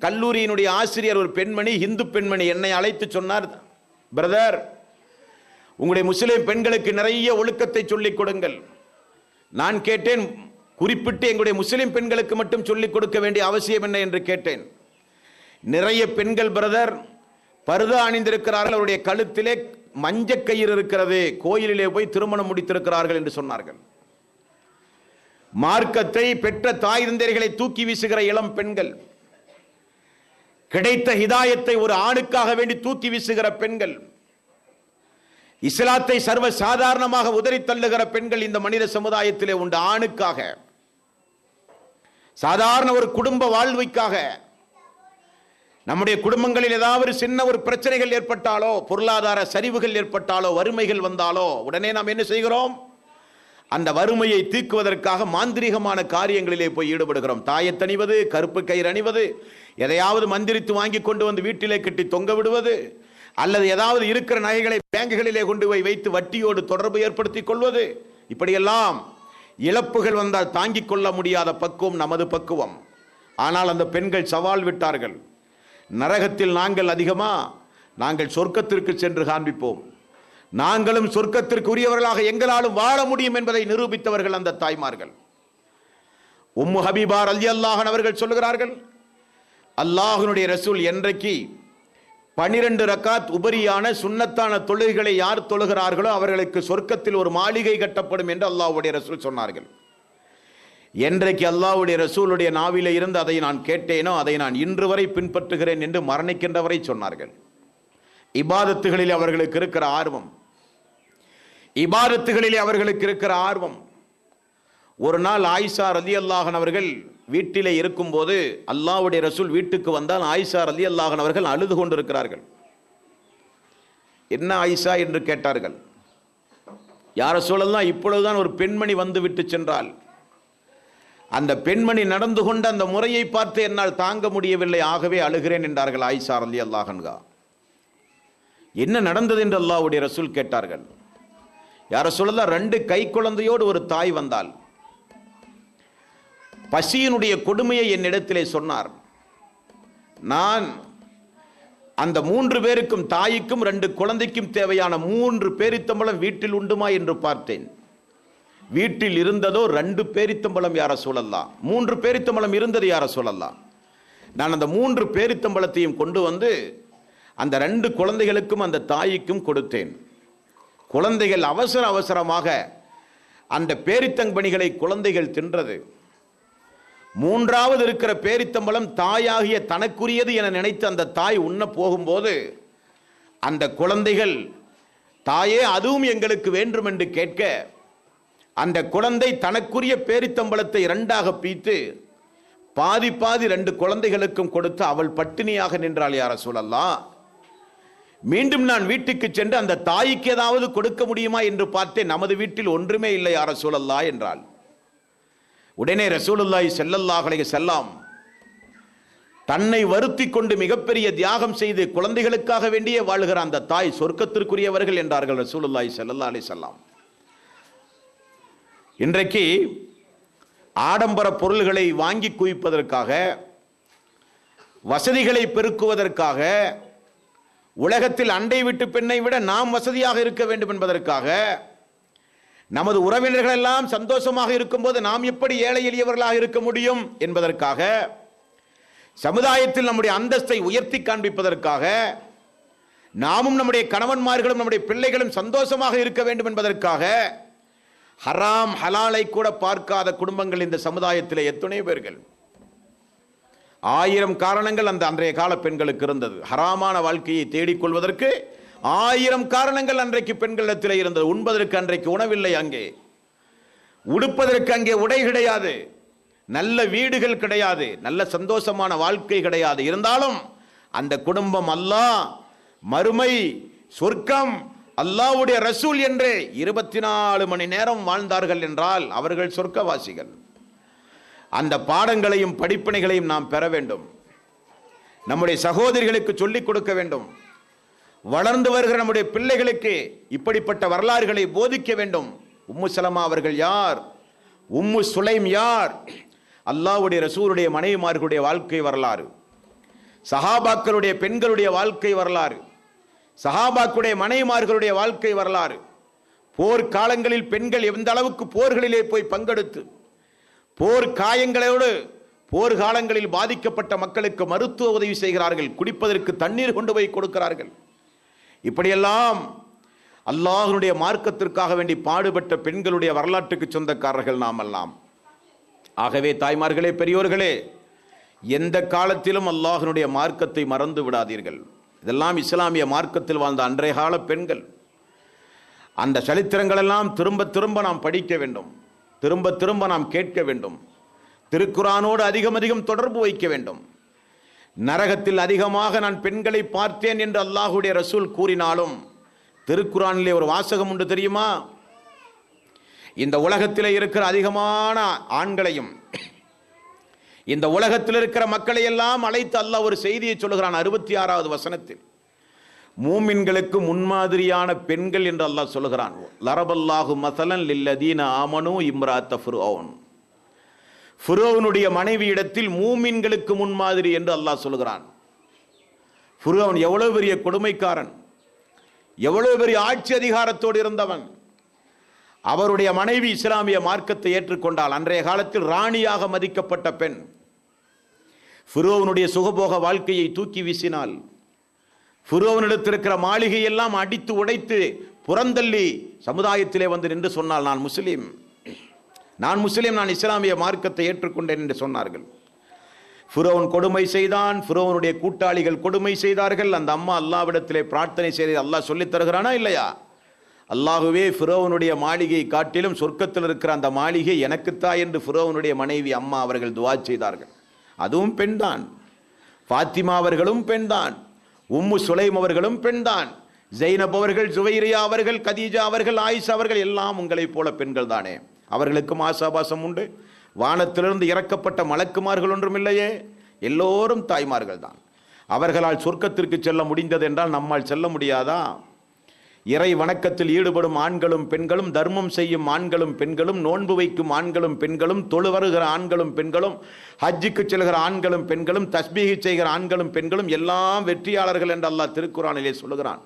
கல்லூரியினுடைய ஆசிரியர் ஒரு பெண்மணி, இந்து பெண்மணி, என்னை அழைத்து சொன்னார், பிரதர், உங்களுடைய முஸ்லிம் பெண்களுக்கு நிறைய ஒழுக்கத்தை சொல்லிக் கொடுங்கள். நான் கேட்டேன், குறிப்பிட்டு எங்களுடைய முஸ்லிம் பெண்களுக்கு மட்டும் சொல்லிக் கொடுக்க வேண்டிய அவசியம் என்ன என்று கேட்டேன். நிறைய பெண்கள் பிரதர் பர்தா அணிந்திருக்கிறார்கள், அவருடைய கழுத்திலே மஞ்சள் கயிறு இருக்கிறது, கோயிலிலே போய் திருமணம் முடித்திருக்கிறார்கள் என்று சொன்னார்கள். மார்க்கத்தை பெற்ற தாய் தந்தையர்களை தூக்கி வீசுகிற இளம் பெண்கள், கிடைத்த ஹிதாயத்தை ஒரு ஆணுக்காக வேண்டி தூக்கி வீசுகிற பெண்கள், இஸ்லாத்தை சர்வ சாதாரணமாக உதறி தள்ளுகிற பெண்கள் இந்த மனித சமுதாயத்திலே உண்டு. ஆணுக்காக, சாதாரண ஒரு குடும்ப வாழ்வுக்காக, நம்முடைய குடும்பங்களில் ஏதாவது சின்ன ஒரு பிரச்சனைகள் ஏற்பட்டாலோ, பொருளாதார சரிவுகள் ஏற்பட்டாலோ, வறுமைகள் வந்தாலோ உடனே நாம் என்ன செய்கிறோம்? அந்த வறுமையை தீர்க்குவதற்காக மாந்திரிகமான காரியங்களிலே போய் ஈடுபடுகிறோம். தாயத் அணிவது, கருப்பு கயிறு அணிவது, எதையாவது மந்திரித்து வாங்கி கொண்டு வந்து வீட்டிலே கட்டி தொங்க விடுவது, அல்லது ஏதாவது இருக்கிற நகைகளை பேங்குகளிலே கொண்டு போய் வைத்து வட்டியோடு தொடர்பு ஏற்படுத்திக் கொள்வது, இப்படியெல்லாம் இழப்புகள் வந்தால் தாங்கிக் கொள்ள முடியாத பக்குவம் நமது பக்குவம். ஆனால் அந்த பெண்கள் சவால் விட்டார்கள், நரகத்தில் நாங்கள் அதிகமா, நாங்கள் சொர்க்கத்திற்கு சென்று காண்பிப்போம், நாங்களும் சொர்க்கத்திற்கு உரியவர்களாக எங்களாலும் வாழ முடியும் என்பதை நிரூபித்தவர்கள் அந்த தாய்மார்கள். உம்மு ஹபீபா ரலியல்லாஹு அன்ஹா அவர்கள் சொல்லுகிறார்கள், அல்லாஹ்வுடைய ரசூல் என்றைக்கு 12 ரக்காத் உபரியான சுன்னத்தான தொழுகைகளை யார் தொழுகிறார்களோ அவர்களுக்கு சொர்க்கத்தில் ஒரு மாளிகை கட்டப்படும் என்று அல்லாஹ்வுடைய ரசூல் சொன்னார்கள். என்றைக்கு அல்லாஹ்வுடைய ரசூலுடைய நாவிலே இருந்து அதை நான் கேட்டேனோ அதை நான் இன்று வரை பின்பற்றுகிறேன் என்று மரணிக்கின்றவரை சொன்னார்கள். இபாதத்துகளில் அவர்களுக்கு இருக்கிற ஆர்வம், இபாதத்துகளிலே அவர்களுக்கு இருக்கிற ஆர்வம். ஒரு நாள் ஆயிஷா ரலியல்லாஹு அன்ஹா அவர்கள் வீட்டிலே இருக்கும்போது அல்லாஹ்வுடைய ரசூல் வீட்டுக்கு வந்தால் ஆயிஷா ரலியல்லாஹு அன்ஹா அவர்கள் அழுது கொண்டிருக்கிறார்கள். என்ன ஆயிஷா என்று கேட்டார்கள். யார் ரசூலல்லாஹ், இப்பொழுதுதான் ஒரு பெண்மணி வந்து விட்டு சென்றால், அந்த பெண்மணி நடந்து கொண்ட அந்த முறையை பார்த்து என்னால் தாங்க முடியவில்லை, ஆகவே அழுகிறேன் என்றார்கள் ஆயிஷா ரலியல்லாஹு அன்ஹா. என்ன நடந்தது என்று அல்லாஹ்வுடைய ரசூல் கேட்டார்கள். யார் ரசூலல்லாஹ், 2 கை குழந்தையோடு ஒரு தாய் வந்தால் பசியினுடைய கொடுமையை என்னிடத்திலே சொன்னார். நான் அந்த 3 பேருக்கும், தாய்க்கும் 2 குழந்தைக்கும் தேவையான 3 பேரித்தம்பழம் வீட்டில் உண்டுமா என்று பார்த்தேன். வீட்டில் இருந்ததோ 2 பேரித்தம்பழம் யார் ரசூலல்லாஹ், 3 பேரித்தம்பழம் இருந்தது யார் ரசூலல்லாஹ். நான் அந்த 3 பேரித்தம்பழத்தையும் கொண்டு வந்து அந்த 2 குழந்தைகளுக்கும் அந்த தாய்க்கும் கொடுத்தேன். குழந்தைகள் அவசர அவசரமாக அந்த பேரித்தங்கனிகளை குழந்தைகள் தின்றது. 3வது இருக்கிற பேரித்தம்பழம் தாயாகிய தனக்குரியது என நினைத்து அந்த தாய் உண்ண போகும்போது அந்த குழந்தைகள், தாயே அதுவும் எங்களுக்கு வேண்டும் என்று கேட்க, அந்த குழந்தை தனக்குரிய பேரித்தம்பழத்தை 2ஆக பீத்து பாதி பாதி 2 குழந்தைகளுக்கும் கொடுத்து அவள் பட்டினியாக நின்றாள். யா ரசூலல்லாஹ், மீண்டும் நான் வீட்டுக்கு சென்று அந்த தாய்க்கு ஏதாவது கொடுக்க முடியுமா என்று பார்த்தேன், நமது வீட்டில் ஒன்றுமே இல்லை யா ரசூலல்லாஹ் என்றாள். உடனே ரசூலுல்லாஹி ஸல்லல்லாஹு அலைஹி வஸல்லம் தன்னை வருத்தி கொண்டு மிகப்பெரிய தியாகம் செய்து குழந்தைகளுக்காக வேண்டியே வாழ்கிற அந்த தாய் சொர்க்கத்திற்குரியவர்கள் என்றார்கள் ரசூலுல்லாஹி ஸல்லல்லாஹு அலைஹி வஸல்லம். இன்றைக்கு ஆடம்பர பொருள்களை வாங்கி குவிப்பதற்காக, வசதிகளை பெருக்குவதற்காக, உலகத்தில் அண்டை வீட்டு பெண்ணை விட நாம் வசதியாக இருக்க வேண்டும் என்பதற்காக, நமது உறவினர்கள் எல்லாம் சந்தோஷமாக இருக்கும்போது நாம் எப்படி ஏழை எளியவர்களாக இருக்க முடியும் என்பதற்காக, சமுதாயத்தில் நம்முடைய அந்தஸ்தை உயர்த்தி காண்பிப்பதற்காக, நாமும் நம்முடைய கணவன்மார்களும் நம்முடைய பிள்ளைகளும் சந்தோஷமாக இருக்க வேண்டும் என்பதற்காக ஹராம் ஹலாலை கூட பார்க்காத குடும்பங்கள் இந்த சமுதாயத்தில் எத்தனை பேர்கள். 1000 காரணங்கள் அந்த அன்றைய கால பெண்களுக்கு இருந்தது. ஹராமான வாழ்க்கையை தேடிக்கொள்வதற்கு 1000 காரணங்கள் அன்றைக்கு பெண்களிடத்தில் இருந்தது. உண்பதற்கு அன்றைக்கு உணவில்லை, அங்கே உடுப்பதற்கு அங்கே உடை கிடையாது, நல்ல வீடுகள் கிடையாது, நல்ல சந்தோஷமான வாழ்க்கை கிடையாது. இருந்தாலும் அந்த குடும்பம் அல்லாஹ், மறுமை, சொர்க்கம், அல்லாஹ்வுடைய ரசூல் என்று 24 மணி நேரம் வாழ்ந்தார்கள் என்றால் அவர்கள் சொர்க்கவாசிகள். அந்த பாடங்களையும் படிப்பினைகளையும் நாம் பெற வேண்டும். நம்முடைய சகோதரிகளுக்கு சொல்லிக் கொடுக்க வேண்டும். வளர்ந்து வருகிற நம்முடைய பிள்ளைகளுக்கு இப்படிப்பட்ட வரலாறுகளை போதிக்க வேண்டும். உம்மு சலமா அவர்கள் யார்? உம்மு சுலைம் யார்? அல்லாஹ்வுடைய ரசூலுடைய மனைவிமார்களுடைய வாழ்க்கை வரலாறு, சஹாபாக்களுடைய பெண்களுடைய வாழ்க்கை வரலாறு, சஹாபாக்களுடைய மனைவிமார்களுடைய வாழ்க்கை வரலாறு, போர் காலங்களில் பெண்கள் எந்த அளவுக்கு போர்களிலே போய் பங்கெடுத்து போர் காயங்களோடு போர் காலங்களில் பாதிக்கப்பட்ட மக்களுக்கு மருத்துவ உதவி செய்கிறார்கள், குடிப்பதற்கு தண்ணீர் கொண்டு போய் கொடுக்கிறார்கள். இப்படியெல்லாம் அல்லாஹ்வுடைய மார்க்கத்திற்காக வேண்டி பாடுபட்ட பெண்களுடைய வரலாற்றுக்கு சொந்தக்காரர்கள் நாம் எல்லாம். ஆகவே தாய்மார்களே, பெரியோர்களே, எந்த காலத்திலும் அல்லாஹ்வுடைய மார்க்கத்தை மறந்து விடாதீர்கள். இதெல்லாம் இஸ்லாமிய மார்க்கத்தில் வாழ்ந்த அன்றைய கால பெண்கள். அந்த சரித்திரங்கள் எல்லாம் திரும்ப திரும்ப நாம் படிக்க வேண்டும், திரும்ப திரும்ப நாம் கேட்க வேண்டும். திருக்குரானோடு அதிகம் தொடர்பு வைக்க வேண்டும். நரகத்தில் அதிகமாக நான் பெண்களை பார்த்தேன் என்று அல்லாஹ்வுடைய ரசூல் கூறினாலும் திருக்குரானிலே ஒரு வாசகம் உண்டு தெரியுமா? இந்த உலகத்தில் இருக்கிற அதிகமான ஆண்களையும் இந்த உலகத்தில் இருக்கிற மக்களை எல்லாம் அழைத்து அல்லாஹ் ஒரு செய்தியை சொல்லுகிறான். 66வது வசனத்தில் மூமின்களுக்கு முன்மாதிரியான பெண்கள் என்று அல்லாஹ் சொல்லுகிறான். லரபல்லாஹு மஸலன் லில்லதீன ஆமனு இம்ராத்த ஃபிர்அவுன் ஃபிரௌனுடைய மனைவியிடத்தில் மூமின்களுக்கு முன்மாதிரி என்று அல்லாஹ் சொல்கிறான். ஃபிரௌன் எவ்வளவு பெரிய கொடுமைக்காரன், எவ்வளவு பெரிய ஆட்சி அதிகாரத்தோடு இருந்தவன். அவருடைய மனைவி இஸ்லாமிய மார்க்கத்தை ஏற்றுக்கொண்டால், அன்றைய காலத்தில் ராணியாக மதிக்கப்பட்ட பெண். ஃபிரௌனுடைய சுகபோக வாழ்க்கையை தூக்கி வீசினால், ஃபிரௌனிடத்தில் இருக்கிற மாளிகையெல்லாம் அடித்து உடைத்து புறந்தள்ளி சமுதாயத்திலே வந்து நின்று சொன்னால், நான் முஸ்லீம், நான் இஸ்லாமிய மார்க்கத்தை ஏற்றுக்கொண்டேன் என்று சொன்னார்கள். ஃபிரௌன் கொடுமை செய்தான், ஃபிரௌனுடைய கூட்டாளிகள் கொடுமை செய்தார்கள். அந்த அம்மா அல்லாஹ்விடத்திலே பிரார்த்தனை செய்து அல்லாஹ் சொல்லித் தருகிறானா இல்லையா? அல்லாஹுவே, ஃபிரௌனுடைய மாளிகை காட்டிலும் சொர்க்கத்தில் இருக்கிற அந்த மாளிகை எனக்குத்தா என்று ஃபிரௌனுடைய மனைவி அம்மா அவர்கள் துஆ செய்தார்கள். அதுவும் பெண்தான். ஃபாத்திமா அவர்களும் பெண்தான், உம்மு சுலைம் அவர்களும் பெண்தான், ஜைனப் அவர்கள், ஜுவைரியா அவர்கள், கதீஜா அவர்கள், ஆயிஷா அவர்கள் எல்லாம் உங்களைப் போல பெண்கள் தானே. அவர்களுக்கும் ஆசாபாசம் உண்டு. வானத்திலிருந்து இறக்கப்பட்ட மலக்குமார்கள் ஒன்றும் இல்லையே, எல்லோரும் தாய்மார்கள் தான். அவர்களால் சொர்க்கத்திற்கு செல்ல முடிந்தது என்றால் நம்மால் செல்ல முடியாதா? இறை வணக்கத்தில் ஈடுபடும் ஆண்களும் பெண்களும், தர்மம் செய்யும் ஆண்களும் பெண்களும், நோன்பு வைக்கும் ஆண்களும் பெண்களும், தொழு வருகிற ஆண்களும் பெண்களும், ஹஜ்ஜுக்கு செல்கிற ஆண்களும் பெண்களும், தஸ்பீஹ் செய்கிற ஆண்களும் பெண்களும் எல்லாம் வெற்றியாளர்கள் என்று அல்லாஹ் திருக்குர்ஆனிலே சொல்லுகிறான்.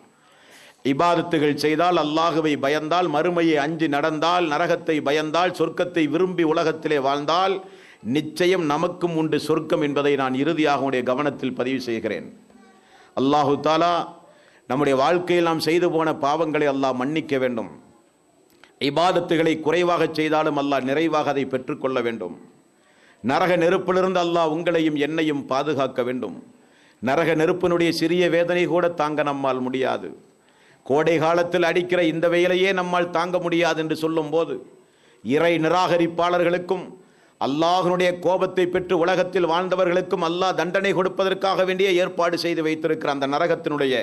இபாதத்துகள் செய்தால், அல்லாஹுவை பயந்தால், மறுமையை அஞ்சி நடந்தால், நரகத்தை பயந்தால், சொர்க்கத்தை விரும்பி உலகத்திலே வாழ்ந்தால் நிச்சயம் நமக்கும் உண்டு சொர்க்கம் என்பதை நான் இறுதியாக உடைய கவனத்தில் பதிவு செய்கிறேன். அல்லாஹு தாலா நம்முடைய வாழ்க்கையில் நாம் செய்து போன பாவங்களை அல்லாஹ் மன்னிக்க வேண்டும். இபாதத்துகளை குறைவாக செய்தாலும் அல்லாஹ் நிறைவாக அதை பெற்றுக்கொள்ள வேண்டும். நரக நெருப்பிலிருந்து அல்லாஹ் உங்களையும் என்னையும் பாதுகாக்க வேண்டும். நரக நெருப்பினுடைய சிறிய வேதனை கூட தாங்க நம்மால் முடியாது. கோடை காலத்தில் அடிக்கிற இந்த வெயிலையே நம்மால் தாங்க முடியாது என்று சொல்லும் போது, இறை நிராகரிப்பாளர்களுக்கும் அல்லாஹ்வுடைய கோபத்தை பெற்று உலகத்தில் வாழ்ந்தவர்களுக்கும் அல்லாஹ் தண்டனை கொடுப்பதற்காக வேண்டிய ஏற்பாடு செய்து வைத்திருக்கிற அந்த நரகத்தினுடைய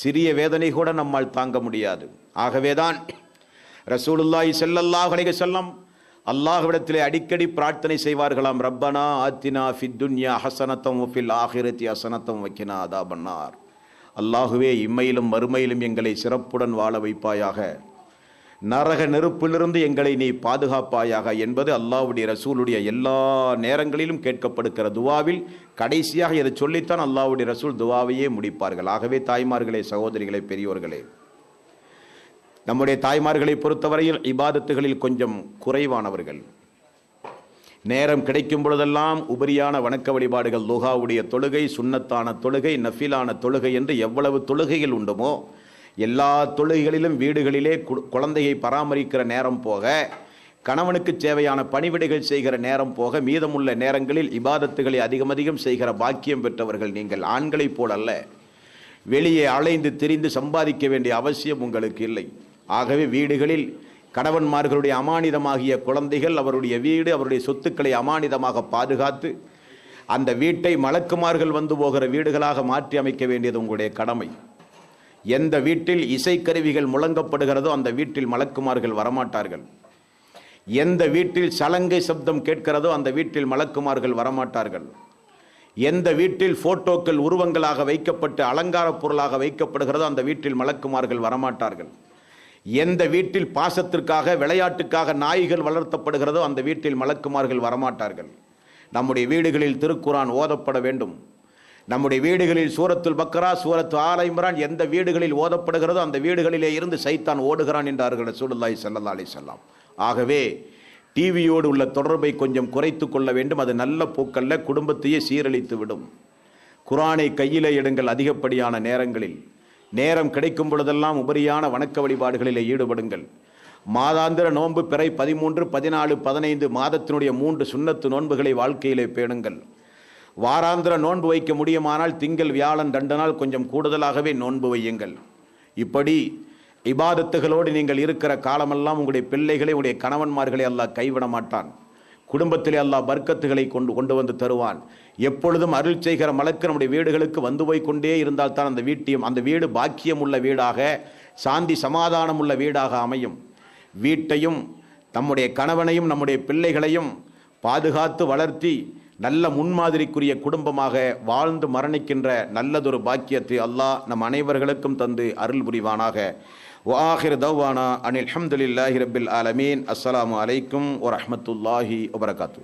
சிறிய வேதனை கூட நம்மால் தாங்க முடியாது. ஆகவேதான் ரசூலுல்லாஹி ஸல்லல்லாஹு அலைஹி வஸல்லம் அல்லாஹ்விடத்திலே அடிக்கடி பிரார்த்தனை செய்வார்களாம், ரப்பனா ஆத்தினா ஃபித் துன்யா ஹஸனத்தம் வஃபில் ஆখিরাতি ஹஸனத்தம் வகினா அதாபன்னார். அல்லாஹுவே, இம்மையிலும் மறுமையிலும் எங்களை சிறப்புடன் வாழ வைப்பாயாக, நரக நெருப்பிலிருந்து எங்களை நீ பாதுகாப்பாயாக என்பது அல்லாஹ்வுடைய ரசூலுடைய எல்லா நேரங்களிலும் கேட்கப்படுகிற துவாவில் கடைசியாக இதை சொல்லித்தான் அல்லாஹ்வுடைய ரசூல் துவாவையே முடிப்பார்கள். ஆகவே தாய்மார்களே, சகோதரிகளே, பெரியோர்களே, நம்முடைய தாய்மார்களை பொறுத்தவரையில் இபாதத்துகளில் கொஞ்சம் குறைவானவர்கள். நேரம் கிடைக்கும் பொழுதெல்லாம் உபரியான வணக்க வழிபாடுகள், லுஹாவுடைய தொழுகை, சுன்னத்தான தொழுகை, நஃபிலான தொழுகை என்று எவ்வளவு தொழுகைகள் உண்டுமோ எல்லா தொழுகைகளிலும் வீடுகளிலே குழந்தையை பராமரிக்கிற நேரம் போக, கணவனுக்கு தேவையான பணிவிடைகள் செய்கிற நேரம் போக, மீதமுள்ள நேரங்களில் இபாதத்துகளை அதிகம் செய்கிற பாக்கியம் பெற்றவர்கள் நீங்கள். ஆண்களைப் போல் அல்ல, வெளியே அலைந்து திரிந்து சம்பாதிக்க வேண்டிய அவசியம் உங்களுக்கு இல்லை. ஆகவே வீடுகளில் கணவன்மார்களுடைய அமானிதமாகிய குழந்தைகள், அவருடைய வீடு, அவருடைய சொத்துக்களை அமானிதமாக பாதுகாத்து அந்த வீட்டை மலக்குமார்கள் வந்து போகிற வீடுகளாக மாற்றி அமைக்க வேண்டியது உங்களுடைய கடமை. எந்த வீட்டில் இசைக்கருவிகள் முழங்கப்படுகிறதோ அந்த வீட்டில் மலக்குமார்கள் வரமாட்டார்கள். எந்த வீட்டில் சலங்கை சப்தம் கேட்கிறதோ அந்த வீட்டில் மலக்குமார்கள் வரமாட்டார்கள். எந்த வீட்டில் போட்டோக்கள் உருவங்களாக வைக்கப்பட்டு அலங்கார பொருளாக வைக்கப்படுகிறதோ அந்த வீட்டில் மலக்குமார்கள் வரமாட்டார்கள். எந்த வீட்டில் பாசத்திற்காக, விளையாட்டுக்காக நாய்கள் வளர்த்தப்படுகிறதோ அந்த வீட்டில் மலக்குமார்கள் வரமாட்டார்கள். நம்முடைய வீடுகளில் திருக்குர்ஆன் ஓதப்பட வேண்டும். நம்முடைய வீடுகளில் சூரத்துல் பக்ரா, சூரத்து ஆல இம்ரான் எந்த வீடுகளில் ஓதப்படுகிறதோ அந்த வீடுகளிலே இருந்து சைத்தான் ஓடுகிறான் என்றார்கள் ரசூலுல்லாஹி ஸல்லல்லாஹு அலைஹி வஸல்லம். ஆகவே டிவியோடு உள்ள தொடர்பை கொஞ்சம் குறைத்து கொள்ள வேண்டும். அது நல்ல போக்கல்ல, குடும்பத்தையே சீரழித்து விடும். குர்ஆனை கையிலே எடுங்கள். அதிகப்படியான நேரங்களில் நேரம் கிடைக்கும் பொழுதெல்லாம் உபரியான வணக்க வழிபாடுகளிலே ஈடுபடுங்கள். மாதாந்திர நோன்பு பிறை 13, 14, 15 மாதத்தினுடைய 3 சுன்னத்து நோன்புகளை வாழ்க்கையிலே பேணுங்கள். வாராந்திர நோன்பு வைக்க முடியுமானால் திங்கள், வியாழன் 2 நாள் கொஞ்சம் கூடுதலாகவே நோன்பு வையுங்கள். இப்படி இபாதத்துகளோடு நீங்கள் இருக்கிற காலமெல்லாம் உங்களுடைய பிள்ளைகளை, உங்களுடைய கணவன்மார்களை அல்லாஹ் கைவிட மாட்டான். குடும்பத்திலே அல்லாஹ் பர்க்கத்துகளை கொண்டு வந்து தருவான். எப்பொழுதும் அருள் செய்கிற மலக்கு நம்முடைய வீடுகளுக்கு வந்து போய் கொண்டே இருந்தால் தான் அந்த வீடு பாக்கியம் உள்ள வீடாக, சாந்தி சமாதானம் உள்ள வீடாக அமையும். வீட்டையும் நம்முடைய கணவனையும் நம்முடைய பிள்ளைகளையும் பாதுகாத்து வளர்த்தி நல்ல முன்மாதிரிக்குரிய குடும்பமாக வாழ்ந்து மரணிக்கின்ற நல்லதொரு பாக்கியத்தை அல்லாஹ் நம் அனைவர்களுக்கும் தந்து அருள் புரிவானாக. وآخر دعوانا أن الحمد لله رب العالمين. السلام عليكم ورحمة الله وبركاته.